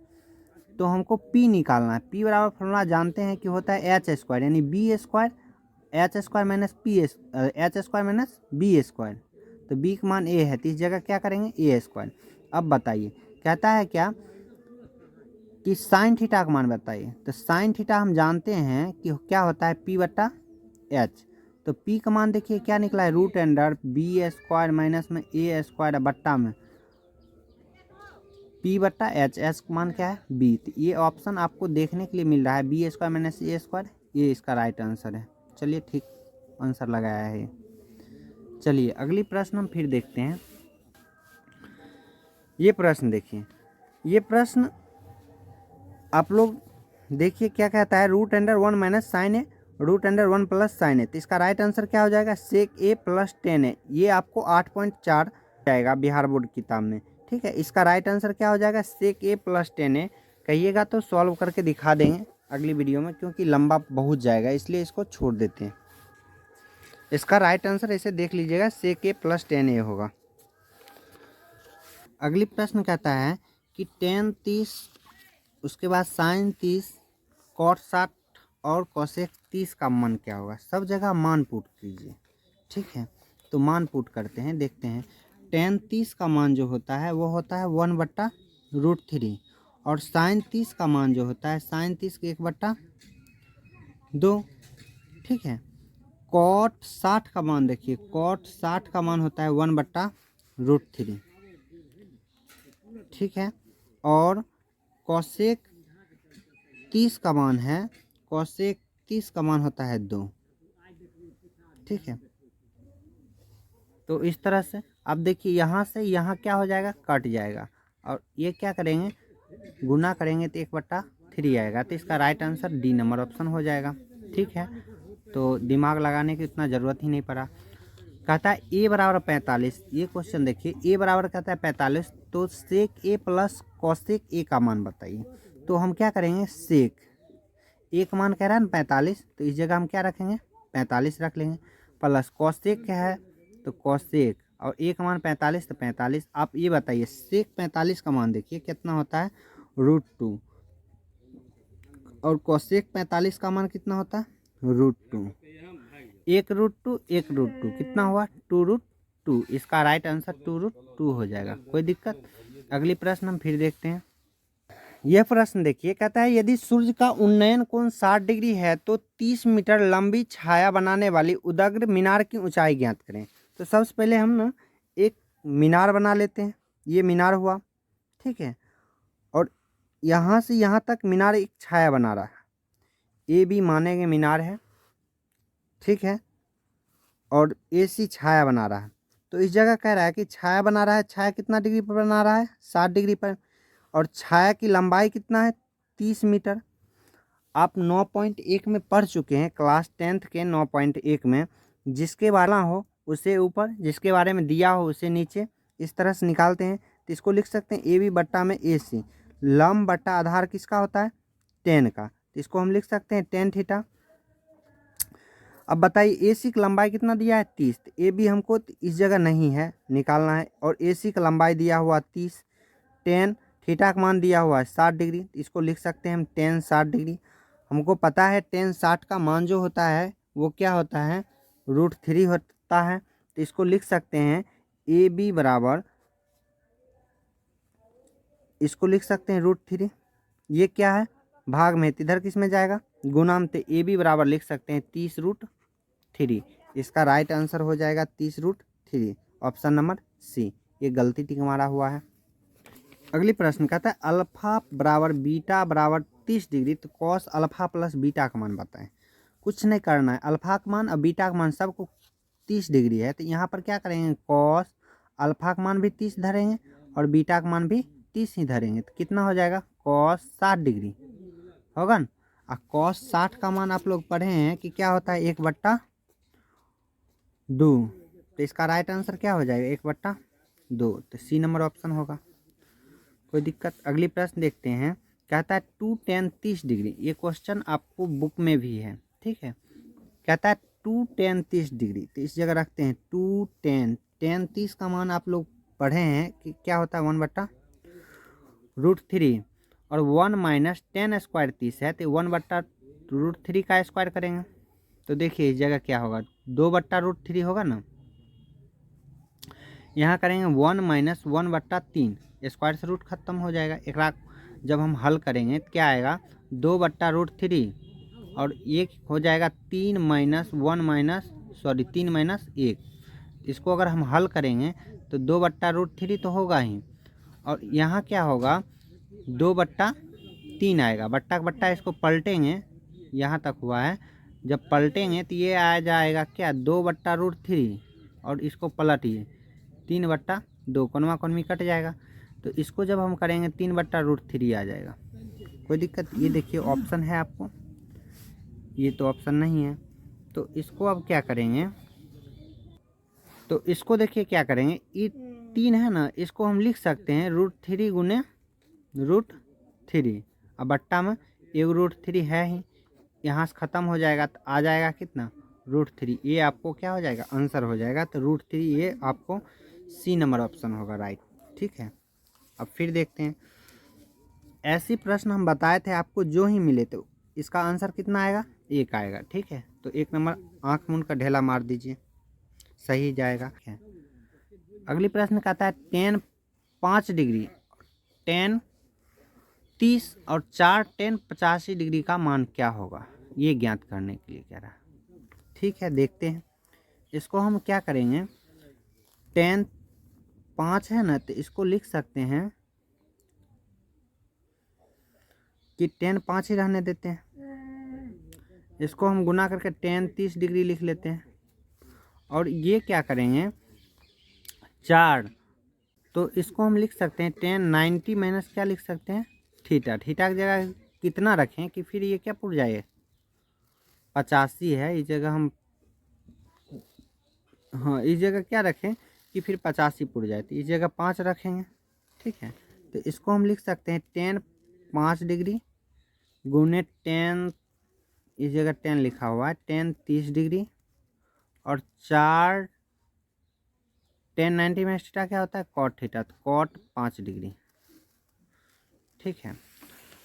तो हमको p निकालना है। p बराबर फॉर्मूला जानते हैं कि होता है h² यानी b² h² - p h² - b²। तो b का मान a है, तो इस जगह क्या करेंगे, a²। अब बताइए कहता है क्या कि साइन थीटा का मान बताइए। तो साइन थीटा हम जानते हैं कि क्या होता है, p/h। तो p का मान देखिए क्या निकला है, √b² माइनस में a² बट्टा में p/h। h का मान क्या है, b। तो ये ऑप्शन आपको देखने के लिए मिल रहा है, b² - a²। ये इसका राइट आंसर है। चलिए ठीक आंसर लगाया है। चलिए अगली प्रश्न हम फिर देखते हैं। ये प्रश्न देखिए, ये प्रश्न आप लोग देखिए क्या कहता है, √1 - sin a √1 + sin a। तो इसका राइट आंसर क्या हो जाएगा, sec a + tan a। ये आपको 8.4 जाएगा बिहार बोर्ड किताब में। ठीक है, इसका राइट आंसर क्या हो जाएगा, सेक ए प्लस 10a। कहिएगा तो सॉल्व करके दिखा देंगे अगली वीडियो में, क्योंकि लंबा बहुत जाएगा इसलिए इसको छोड़ देते हैं। इसका राइट आंसर ऐसे देख लीजिएगा, सेक ए प्लस 10a होगा। अगली प्रश्न कहता है कि टेन 30, उसके बाद साइन 30, कॉट 60 और कोसेक 30 का मान क्या होगा। सब जगह मान पुट कीजिए। ठीक है, तो मान पुट करते हैं, देखते हैं। टेन 30 का मान जो होता है वो होता है 1/√3, और साइन 30 का मान जो होता है साइन 30 के 1/2। ठीक है, कॉट 60 का मान देखिए, कॉट 60 का मान होता है 1/√3। ठीक है, और कोसेक 30 का मान है, कोसेक 30 का मान होता है 2। ठीक है, तो इस तरह से अब देखिए यहाँ से यहाँ क्या हो जाएगा, कट जाएगा, और ये क्या करेंगे, गुना करेंगे तो 1/3 आएगा। तो इसका right answer D number option हो जाएगा। ठीक है, तो दिमाग लगाने की इतना ज़रूरत ही नहीं पड़ा। कहता है ए बराबर 45। ये क्वेश्चन देखिए, ए बराबर कहता है 45, तो सेक ए प्लस कोसेक ए का मान बताइए। तो हम क्या करेंगे, सेक ए का मान कह रहा है ना 45, तो इस जगह हम क्या रखेंगे, 45 रख लेंगे, प्लस कोसेक क्या है तो कोसेक, और ए का मान 45 तो 45। आप ये बताइए सेक 45 का मान देखिए कितना होता है, √2, और कोसेक 45 का मान कितना होता है, √2। 1√2 1√2 कितना हुआ, 2√2। इसका राइट आंसर 2√2 हो जाएगा। कोई दिक्कत। अगली प्रश्न हम फिर देखते हैं। यह प्रश्न देखिए, कहता है यदि सूर्य का उन्नयन कोण 60 डिग्री है तो 30 मीटर लंबी छाया बनाने वाली उदग्र मीनार की ऊंचाई ज्ञात करें। तो सबसे पहले हम ना एक मीनार बना लेते हैं। ये मीनार हुआ, ठीक है, और यहाँ से यहाँ तक मीनार एक छाया बना रहा है, ए बी मानेंगे मीनार है। ठीक है, और ए सी छाया बना रहा है। तो इस जगह कह रहा है कि छाया बना रहा है, छाया कितना डिग्री पर बना रहा है, 60 डिग्री पर, और छाया की लंबाई कितना है, 30 मीटर। आप 9.1 में पढ़ चुके हैं, क्लास 10th के 9.1 में। जिसके बारे में हो उसे ऊपर, जिसके बारे में दिया हो उसे नीचे, इस तरह से निकालते हैं। तो इसको लिख सकते हैं ए बी बट्टा में ए सी, लंब बट्टा आधार किसका होता है, 10 का, तो इसको हम लिख सकते हैं 10 थीटा। अब बताइए ए सी की लंबाई कितना दिया है, 30, तो ए बी हमको इस जगह नहीं है, निकालना है, और ए सी की लंबाई दिया हुआ 30, 10 थीटा का मान दिया हुआ है 60 डिग्री, इसको लिख सकते हैं हम 10 60 डिग्री। हमको पता है 10 60 का मान जो होता है वो क्या होता है, √3 होता है। तो इसको लिख सकते हैं ए बी बराबर, इसको लिख सकते हैं √3। ये क्या है, भाग में, इधर किस में जाएगा, गुना में, तो ए बी बराबर लिख सकते हैं 30√3। इसका राइट आंसर हो जाएगा 30√3, ऑप्शन नंबर सी। ये गलती टिक मारा हुआ है। अगली प्रश्न कहता है अल्फा बराबर बीटा बराबर 30 डिग्री, तो कॉस अल्फा प्लस बीटा का मान बताएं। कुछ नहीं करना है, अल्फा का मान और बीटा का मान सबको 30 डिग्री है, तो यहाँ पर क्या करेंगे, कॉस अल्फा का मान भी 30 धरेंगे और बीटा का मान भी 30 ही धरेंगे। तो कितना हो जाएगा, कॉस 60 डिग्री होगा ना। और कॉस 60 का मान आप लोग पढ़े हैं कि क्या होता है, 1/2। तो इसका राइट आंसर क्या हो जाएगा, 1/2। तो सी नंबर ऑप्शन होगा। कोई दिक्कत। अगली प्रश्न देखते हैं। कहता है 2 tan 30 डिग्री, ये क्वेश्चन आपको बुक में भी है। ठीक है, कहता है 2 tan 30 डिग्री, तो इस जगह रखते हैं 2 tan 30 का मान आप लोग पढ़े हैं कि क्या होता है, 1/√3, और 1 माइनस 10 स्क्वायर 30 है, तो 1/√3 का स्क्वायर करेंगे। तो देखिए इस जगह क्या होगा, 2/√3 होगा ना, यहाँ करेंगे 1 माइनस 1/3, स्क्वायर से रूट खत्म हो जाएगा। एक जब हम हल करेंगे तो क्या आएगा, 2/√3, और एक हो जाएगा 3 माइनस 1, इसको अगर हम हल करेंगे तो 2/√3 तो होगा ही, और यहाँ क्या होगा, 2/3 आएगा। बट्टा का बट्टा इसको पलटेंगे, यहाँ तक हुआ है, जब पलटेंगे तो ये आ जाएगा क्या, 2/√3, और इसको पलटिए 3/2, कोनवा कोनवी कट जाएगा। तो इसको जब हम करेंगे 3/√3 आ जाएगा। कोई दिक्कत। ये देखिए ऑप्शन है आपको, ये तो ऑप्शन नहीं है। तो इसको अब क्या करेंगे, तो इसको देखिए क्या करेंगे, 3 है ना, इसको हम लिख सकते हैं √3 गुने √3। अब बट्टा में एक √3 है ही, यहाँ से ख़त्म हो जाएगा तो आ जाएगा कितना √3। ये आपको क्या हो जाएगा आंसर हो जाएगा। तो √3 ये आपको सी नंबर ऑप्शन होगा राइट। ठीक है, अब फिर देखते हैं। ऐसी प्रश्न हम बताए थे आपको, जो ही मिले तो इसका आंसर कितना आएगा 1 आएगा। ठीक है, तो 1 नंबर आँख मूंद का ढेला मार दीजिए, सही जाएगा। अगली प्रश्न कहता है tan 5 डिग्री, tan 30 और 4 tan 85 डिग्री का मान क्या होगा, ये ज्ञात करने के लिए कह रहा है। ठीक है, देखते हैं। इसको हम क्या करेंगे, tan 5 है ना, तो इसको लिख सकते हैं कि tan 5 ही रहने देते हैं। इसको हम गुना करके tan 30 डिग्री लिख लेते हैं। और ये क्या करेंगे 4, तो इसको हम लिख सकते हैं tan 90 माइनस क्या लिख सकते हैं थीटा। थीटा की जगह कितना रखें कि फिर ये क्या पुर जाए 85 है, इस जगह हम हाँ इस जगह क्या रखें कि फिर 85 पुर जाए, तो इस जगह 5 रखेंगे। ठीक है, तो इसको हम लिख सकते हैं tan 5 डिग्री गुने tan, इस जगह tan लिखा हुआ है, tan 30 डिग्री और 4 tan 90 में थीटा क्या होता है cot थीटा, तो cot 5 डिग्री। ठीक है,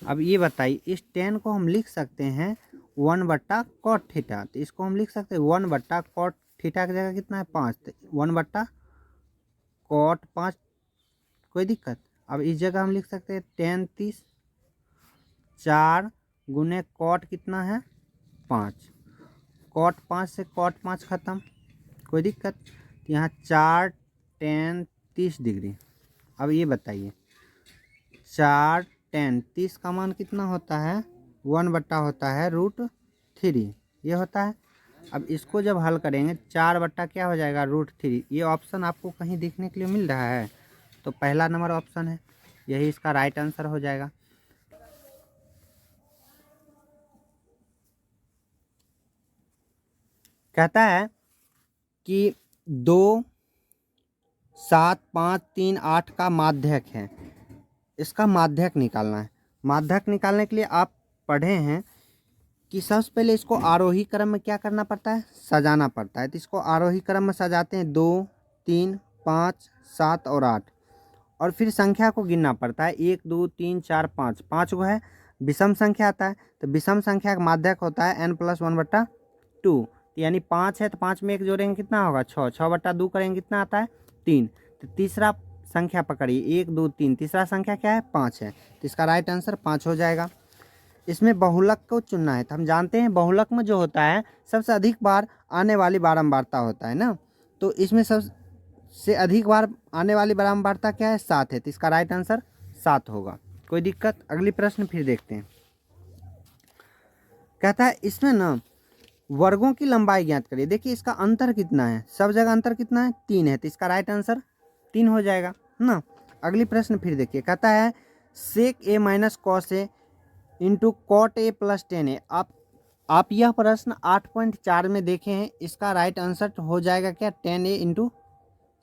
अब ये बताइए इस tan को हम लिख सकते हैं 1/cot थीटा, तो इसको हम लिख सकते हैं 1/cot थीटा की जगह कितना है 5, तो 1/cot 5, कोई दिक्कत। अब इस जगह हम लिख सकते हैं tan 30, 4 गुने cot कितना है 5, cot 5 से cot 5 ख़त्म, कोई दिक्कत। तो यहाँ 4 tan 30 डिग्री। अब ये बताइए 4 tan 30 का मान कितना होता है 1 होता है √3, ये होता है। अब इसको जब हल करेंगे 4 क्या हो जाएगा √3। ये ऑप्शन आपको कहीं देखने के लिए मिल रहा है, तो पहला नंबर ऑप्शन है, यही इसका राइट आंसर हो जाएगा। कहता है कि 2, 7, 5, 3, 8 का माध्यक है, इसका माध्यक निकालना है। माध्यक निकालने के लिए आप पढ़े हैं कि सबसे पहले इसको आरोही क्रम में क्या करना पड़ता है सजाना पड़ता है। तो इसको आरोही क्रम में सजाते हैं 2, 3, 5, 7 और 8, और फिर संख्या को गिनना पड़ता है 1, 2, 3, 4, 5, 5 को है। विषम संख्या आता है, तो विषम संख्या का माध्यक होता है n+1/2, यानी 5 है तो 5 में 1 जोड़ेंगे कितना होगा 6, 6/2 करेंगे कितना आता है 3। तो तीसरा संख्या पकड़िए 1, 2, 3, तीसरा संख्या क्या है 5 है, तो इसका राइट आंसर 5 हो जाएगा। इसमें बहुलक को चुनना है, तो हम जानते हैं बहुलक में जो होता है सबसे अधिक बार आने वाली बारंबारता होता है ना, तो इसमें सबसे अधिक बार आने वाली बारंबारता क्या है 7 है, तो इसका राइट आंसर 7 होगा। कोई दिक्कत। अगली प्रश्न फिर देखते हैं। कहता है इसमें ना वर्गों की लंबाई ज्ञात करिए। देखिए इसका अंतर कितना है, सब जगह अंतर कितना है 3 है, तो इसका राइट आंसर 3 हो जाएगा ना। अगली प्रश्न फिर देखिए, कहता है sec a minus cos a into cot a plus 10a। आप यह प्रश्न 8.4 में देखे हैं, इसका राइट आंसर हो जाएगा क्या 10a इंटू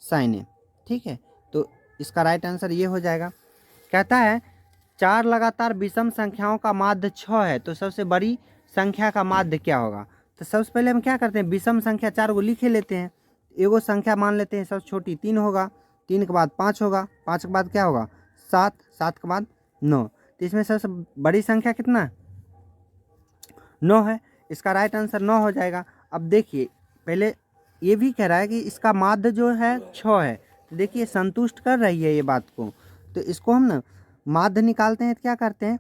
साइन ए। ठीक है, तो इसका राइट आंसर ये हो जाएगा। कहता है 4 लगातार विषम संख्याओं का माध्य 6 है, तो सबसे बड़ी संख्या का माध्य क्या होगा। तो सबसे पहले हम क्या करते हैं विषम संख्या 4 को लिखे लेते हैं, एगो संख्या मान लेते हैं सबसे छोटी 3 होगा, 3 के बाद 5 होगा, 5 के बाद क्या होगा 7, 7 के बाद 9, तो इसमें सबसे बड़ी संख्या कितना 9 है, इसका राइट आंसर 9 हो जाएगा। अब देखिए पहले ये भी कह रहा है कि इसका माध्य जो है 6 है, तो देखिए संतुष्ट कर रही है ये बात को। तो इसको हम ना माध्य निकालते हैं तो क्या करते हैं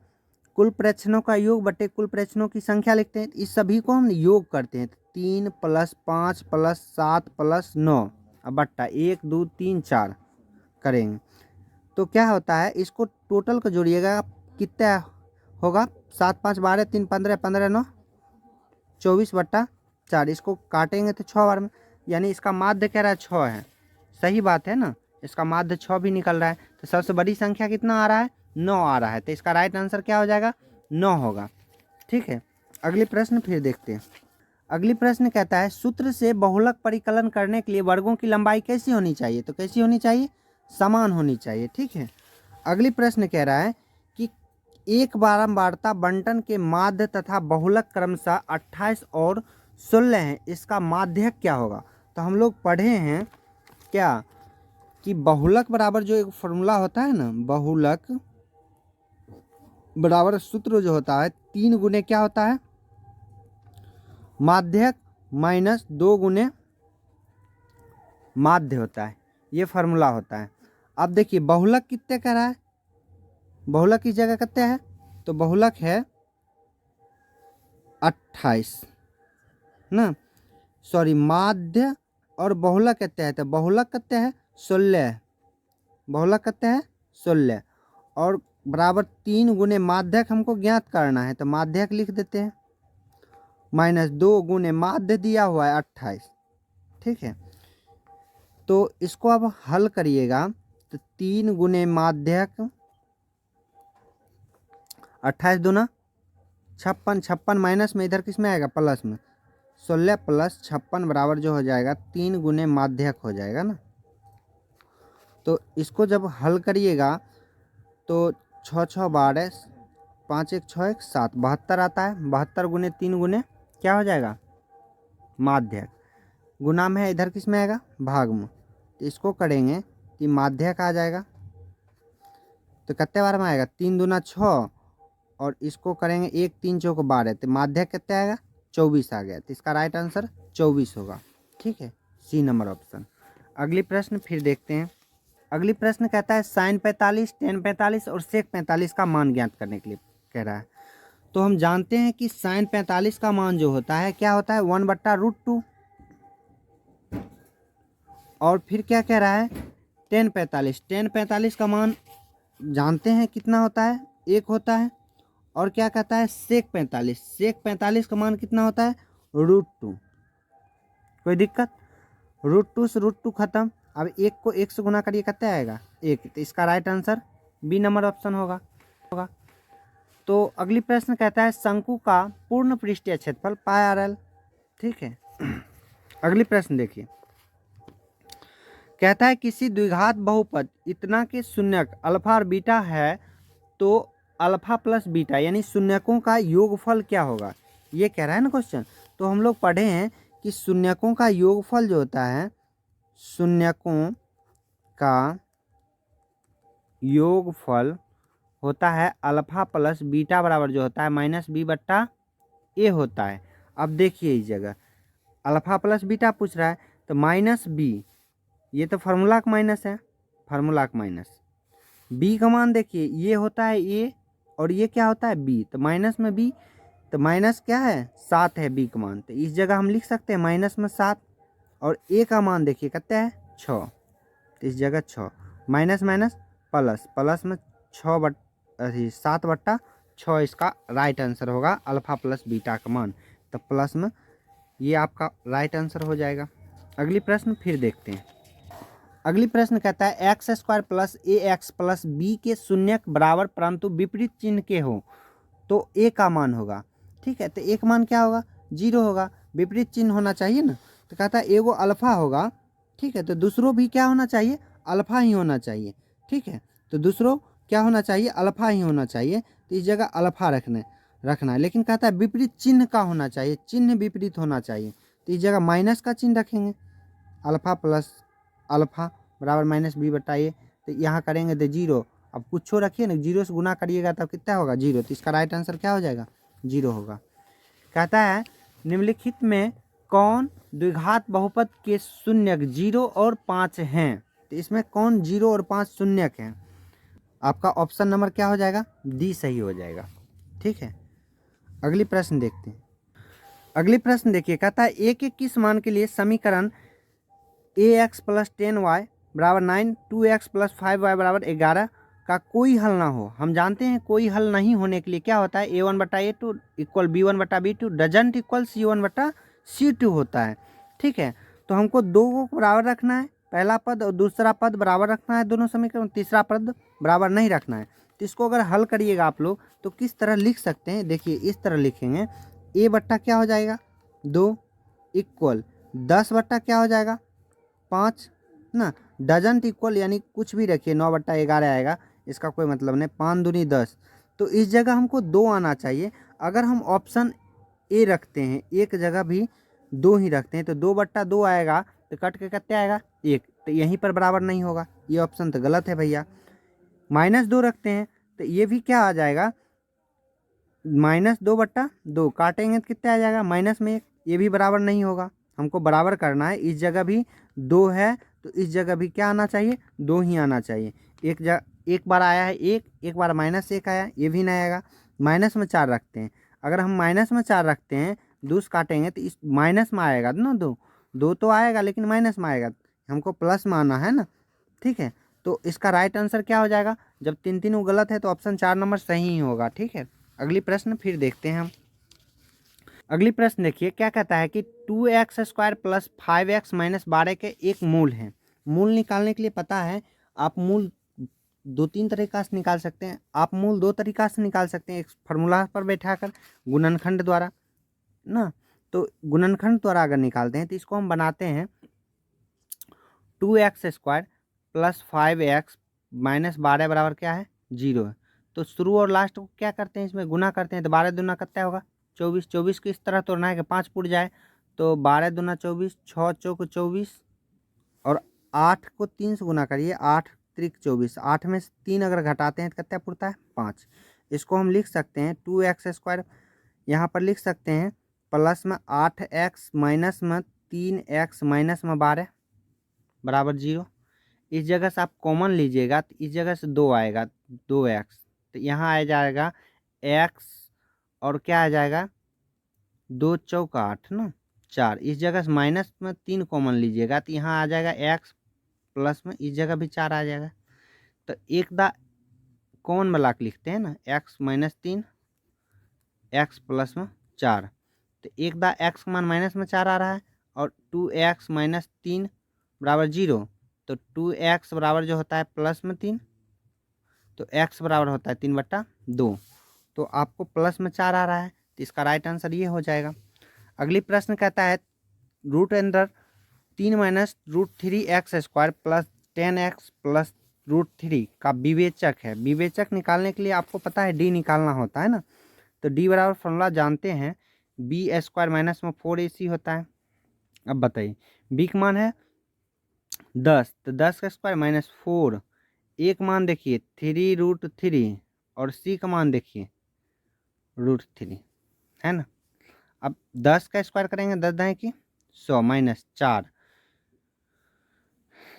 कुल प्रेक्षणों का योग बटे कुल प्रेक्षणों की संख्या लिखते हैं, इस सभी को हम योग करते हैं 3 + 5 + 7 + 9 अब बट्टा 1, 2, 3, 4 करेंगे, तो क्या होता है इसको टोटल को जोड़िएगा कितना होगा 7, 5, 12, 3, 15, 15, 9, 24/4। इसको काटेंगे तो 6 बार में, यानी इसका माध्य कह रहा है 6 है, सही बात है ना, इसका माध्य 6 भी निकल रहा है। तो सबसे बड़ी संख्या कितना आ रहा है 9 आ रहा है, तो इसका राइट आंसर क्या हो जाएगा 9 होगा। ठीक है, अगली प्रश्न फिर देखते हैं। अगली प्रश्न कहता है सूत्र से बहुलक परिकलन करने के लिए वर्गों की लंबाई कैसी होनी चाहिए। तो कैसी होनी चाहिए समान होनी चाहिए। ठीक है, अगली प्रश्न कह रहा है कि एक बारंबारता बंटन के माध्य तथा बहुलक क्रमशः 28 और 16 है, इसका माध्यक क्या होगा। तो हम लोग पढ़े हैं क्या कि बहुलक बराबर जो एक फॉर्मूला होता है ना, बहुलक बराबर सूत्र जो होता है 3 गुने क्या होता है, माध्यक माइनस 2 गुने माध्य होता है, ये फार्मूला होता है। अब देखिए बहुलक कितने का रहा है, बहुलक की जगह कितने है, तो बहुलक है 28 ना, सॉरी माध्य और बहुलक कितने है, तो बहुलक कितने है 16, बहुलक कितने है 16 और बराबर 3 गुने माध्यक हमको ज्ञात करना है, तो माध्यक लिख देते हैं माइनस 2 गुने माध्य दिया हुआ है 28। ठीक है, तो इसको अब हल करिएगा तो 3 गुने माध्यक 28 दूना 56, 56 माइनस में इधर किस में आएगा प्लस में, 16 प्लस 56 बराबर जो हो जाएगा 3 गुने माध्यक हो जाएगा ना। तो इसको जब हल करिएगा तो 6 6 12 5 1 6 1 7 72 आता है, 72 गुने 3 गुने क्या हो जाएगा माध्यक, गुना में है इधर किस में आएगा भाग में, तो इसको करेंगे कि माध्यक आ जाएगा, तो कितने बार में आएगा 3 दूना 6 और इसको करेंगे 1 3 चौक 12, तो माध्यक कितने आएगा 24 आ गया, तो इसका राइट आंसर 24 होगा। ठीक है, सी नंबर ऑप्शन। अगली प्रश्न फिर देखते हैं। अगली प्रश्न कहता है साइन 45, टेन 45 और सेक 45 का मान ज्ञात करने के लिए कह रहा है। तो हम जानते हैं कि साइन 45 का मान जो होता है क्या होता है 1/√2, और फिर क्या कह रहा है टेन 45 का मान जानते हैं कितना होता है 1 होता है, और क्या कहता है सेक 45 का मान कितना होता है √2। कोई दिक्कत, √2 से √2 खत्म, अब 1 को 1 से गुना करिए कितना आएगा 1, तो इसका right answer B number option होगा। तो अगली प्रश्न कहता है शंकु का पूर्ण पृष्ठीय क्षेत्रफल πr_l। ठीक है, अगली प्रश्न देखिए, कहता है किसी द्विघात बहुपद इतना के शून्यक अल्फा और बीटा है तो अल्फा प्लस बीटा यानी शून्यकों का योगफल क्या होगा, ये कह रहा है ना क्वेश्चन। तो हम लोग पढ़े हैं कि शून्यकों का योगफल जो होता है, शून्यकों का योगफल होता है अल्फा प्लस बीटा बराबर जो होता है -b/a होता है। अब देखिए इस जगह अल्फा प्लस बीटा पूछ रहा है तो -b, ये तो फार्मूला का माइनस है, फार्मूला का माइनस, b का मान देखिए ये होता है a और ये क्या होता है b, तो माइनस में b, तो माइनस क्या है 7 है b का मान, तो इस जगह हम लिख सकते हैं माइनस में 7, और a का मान देखिए कितना है 6, तो इस जगह 6, माइनस माइनस प्लस, प्लस में 7/6 इसका राइट आंसर होगा अल्फा प्लस बीटा का मान, तो प्लस में ये आपका राइट आंसर हो जाएगा। अगली प्रश्न फिर देखते हैं। अगली प्रश्न कहता है x² + ax + b के शून्यक बराबर परंतु विपरीत चिन्ह के हो तो a का मान होगा। ठीक है, तो a का मान क्या होगा 0 होगा, विपरीत चिन्ह होना चाहिए ना, तो कहता है एगो अल्फा होगा। ठीक है, तो दूसरों भी क्या होना चाहिए अल्फा ही होना चाहिए। ठीक है, तो दूसरों क्या होना चाहिए अल्फा ही होना चाहिए, तो इस जगह अल्फा रखना है, लेकिन कहता है विपरीत चिन्ह का होना चाहिए, चिन्ह विपरीत होना चाहिए, तो इस जगह माइनस का चिन्ह रखेंगे, अल्फा प्लस अल्फा बराबर -b/a, तो यहाँ करेंगे तो 0, अब कुछ रखिए ना 0 से गुना करिएगा तब कितना होगा 0, तो इसका राइट आंसर क्या हो जाएगा 0 होगा। कहता है निम्नलिखित में कौन द्विघात बहुपद के शून्यक 0 और 5 हैं, तो इसमें कौन 0 और 5 शून्यक हैं, आपका ऑप्शन नंबर क्या हो जाएगा डी सही हो जाएगा। ठीक है, अगली प्रश्न देखते हैं। अगली प्रश्न देखिए, कहता है a के किस मान के लिए समीकरण ax + 10y = 9, 2x + 5y = 11 का कोई हल ना हो। हम जानते हैं कोई हल नहीं होने के लिए क्या होता है a1/a2 = b1/b2 doesn't equal c1/c2 होता है। ठीक है, तो हमको दो को बराबर रखना है, पहला पद और दूसरा पद बराबर रखना है दोनों समीकरण, तीसरा पद बराबर नहीं रखना है। तो इसको अगर हल करिएगा आप लोग तो किस तरह लिख सकते हैं, देखिए इस तरह लिखेंगे a बट्टा क्या हो जाएगा 2 इक्वल 10 बट्टा क्या हो जाएगा 5 ना, डजंट इक्वल यानी कुछ भी रखिए 9/11 आएगा, इसका कोई मतलब नहीं। 5 दूनी 10, तो इस जगह हमको 2 आना चाहिए। अगर हम ऑप्शन ए रखते हैं, एक जगह भी 2 ही रखते हैं, तो 2/2 आएगा, तो कट के कितने आएगा 1, तो यहीं पर बराबर नहीं होगा, ये ऑप्शन तो गलत है भैया। -2 रखते हैं तो ये भी क्या आ जाएगा, -2/2, काटेंगे तो कितना आ जाएगा -1, ये भी बराबर नहीं होगा। हमको बराबर करना है, इस जगह भी 2 है तो इस जगह भी क्या आना चाहिए, 2 ही आना चाहिए। एक बार आया है एक बार -1 आया, ये भी नहीं आएगा। माइनस में 4 रखते हैं, अगर हम माइनस में 4 रखते हैं, 2 काटेंगे तो इस माइनस में आएगा ना, 2 तो आएगा लेकिन माइनस में आएगा, हमको प्लस में आना है ना, ठीक है। तो इसका राइट आंसर क्या हो जाएगा, जब 3 गलत है तो ऑप्शन 4 नंबर सही ही होगा, ठीक है। अगली प्रश्न फिर देखते हैं हम। अगली प्रश्न देखिए क्या कहता है कि 2x² + 5x - 12 के एक मूल है। मूल निकालने के लिए पता है, आप मूल 2-3 तरीका से निकाल सकते हैं। आप मूल 2 तरीका से निकाल सकते हैं, एक फार्मूला पर बैठाकर गुणनखंड द्वारा ना, तो गुणनखंड द्वारा अगर निकालते हैं तो इसको हम बनाते हैं 2x² + 5x - 12 बराबर क्या है 0 है। तो शुरू और लास्ट को क्या करते हैं, इसमें गुना करते हैं, तो 12 दूना कितना होगा 24। 24 को इस तरह तोड़ना है कि 5 फुट जाए, तो 12 दूना 24, 6 चौक 24, और 8 को 3 से गुना करिए, 8 त्रिक 24, 8 में से 3 अगर घटाते हैं तो कितना पुरता है 5। इसको हम लिख सकते हैं 2x², यहाँ पर लिख सकते हैं प्लस में 8x माइनस में 3x माइनस में 12 बराबर 0। इस जगह से आप कॉमन लीजिएगा तो इस जगह से 2 आएगा, 2x, तो यहाँ आ जाएगा x, और क्या आ जाएगा 2 चौक 8 ना 4। इस जगह से माइनस में 3 कॉमन लीजिएगा तो यहाँ आ जाएगा x, प्लस में इस जगह भी 4 आ जाएगा। तो एक दा कॉमन ब्लॉक लिखते हैं ना, x - 3 x प्लस में 4, तो एक दा x का मान माइनस में 4 आ रहा है, और 2x - 3 बराबर 0, तो 2x बराबर जो होता है प्लस में 3, तो x बराबर होता है 3/2, तो आपको प्लस में 4 आ रहा है, तो इसका राइट आंसर ये हो जाएगा। अगली प्रश्न कहता है √3 - √3x² + 10x + √3 का विवेचक है। विवेचक निकालने के लिए आपको पता है d निकालना होता है ना, तो d बराबर फॉर्मूला जानते हैं, b² - 4ac होता है। अब बताइए b का मान है 10, तो 10 का स्क्वायर -4, एक मान देखिए 3√3, और c का मान देखिए √3 है ना। अब 10 का स्क्वायर करेंगे, 10 दाएँ की 100 -4,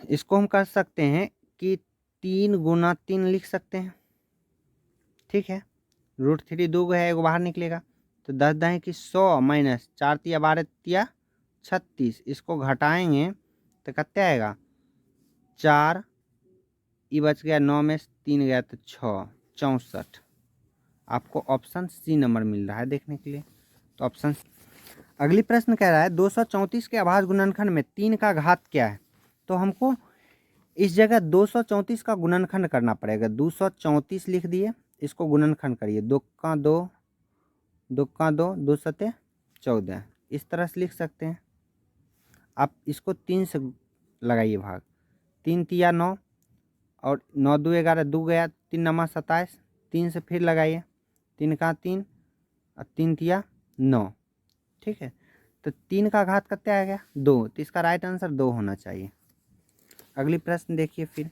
इसको हम कर सकते हैं कि 3 × 3 लिख सकते हैं, ठीक है। √3 2 है, एगो बाहर निकलेगा, तो 10 दाएँ की 100 -4 तिया 12 तिया 36, इसको घटाएंगे तो कितना आएगा 4, ये बच गया 9 में 3 गया तो 6, 64। आपको ऑप्शन सी नंबर मिल रहा है देखने के लिए, तो ऑप्शन। अगली प्रश्न कह रहा है 234 के अभाज्य गुणनखंड में 3 का घात क्या है। तो हमको इस जगह 234 का गुणनखंड करना पड़ेगा, 234 लिख दिए, इसको गुणनखंड करिए, 2 का 2, 2 का 2, 2 सते 14, इस तरह से लिख सकते हैं। आप इसको 3 से लगाइए भाग, 3 तिया 9, और 9 2 11, 2 गया, 3 नमा 27, 3 से फिर लगाइए, 3 का 3, और 3 तिया 9, ठीक है। तो 3 का घात कितना आ गया 2, तो इसका राइट आंसर 2 होना चाहिए। अगली प्रश्न देखिए फिर,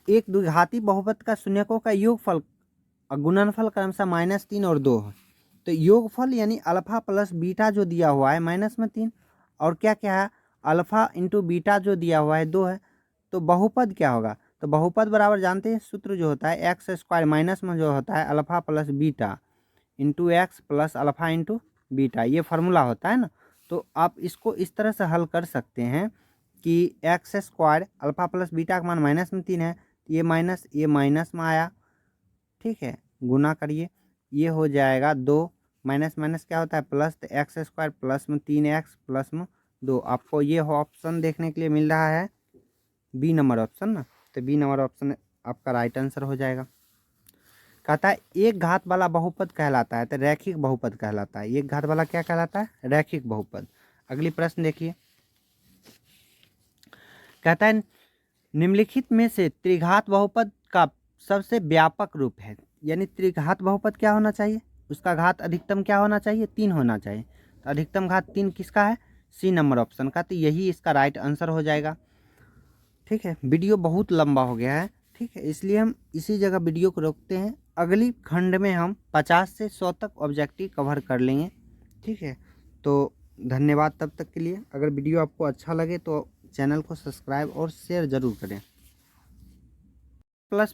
एक द्विघाती बहुपद का शून्यकों का योगफल और गुणनफल क्रमशः -3 और 2 है। तो योगफल यानी अल्फा प्लस बीटा जो दिया हुआ है -3, और क्या क्या है अल्फा इंटू बीटा जो दिया हुआ है 2 है। तो बहुपद क्या होगा, तो बहुपद बराबर जानते हैं सूत्र जो होता है x² माइनस में जो होता है alpha plus beta into x plus alpha into beta, ये फार्मूला होता है ना। तो आप इसको इस तरह से हल कर सकते हैं कि x² अल्फा प्लस बीटा का मान -3 है, ये माइनस में आया, ठीक है, गुना करिए, ये हो जाएगा 2, माइनस माइनस क्या होता है प्लस, तो x² प्लस में 3x प्लस में 2, आपको ये ऑप्शन देखने के लिए मिल रहा है बी नंबर ऑप्शन ना, तो बी नंबर ऑप्शन आपका राइट आंसर हो जाएगा। कहता है एक घात वाला बहुपद कहलाता है, तो रैखिक बहुपद कहलाता है। एक घात वाला क्या कहलाता है, रैखिक बहुपद। अगली प्रश्न देखिए, कहता है निम्नलिखित में से त्रिघात बहुपद का सबसे व्यापक रूप है। यानी त्रिघात बहुपद क्या होना चाहिए, उसका घात अधिकतम क्या होना चाहिए, 3 होना चाहिए। तो अधिकतम घात 3 किसका है, सी नंबर ऑप्शन का। तो यही इसका राइट आंसर हो जाएगा। ठीक है, वीडियो बहुत लंबा हो गया है, ठीक है, इसलिए हम इसी जगह वीडियो को रोकते हैं। अगली खंड में हम 50 से 100 तक ऑब्जेक्टिव कवर कर लेंगे। ठीक है, तो धन्यवाद तब तक के लिए। अगर वीडियो आपको अच्छा लगे तो चैनल को सब्सक्राइब और शेयर ज़रूर करें। प्लस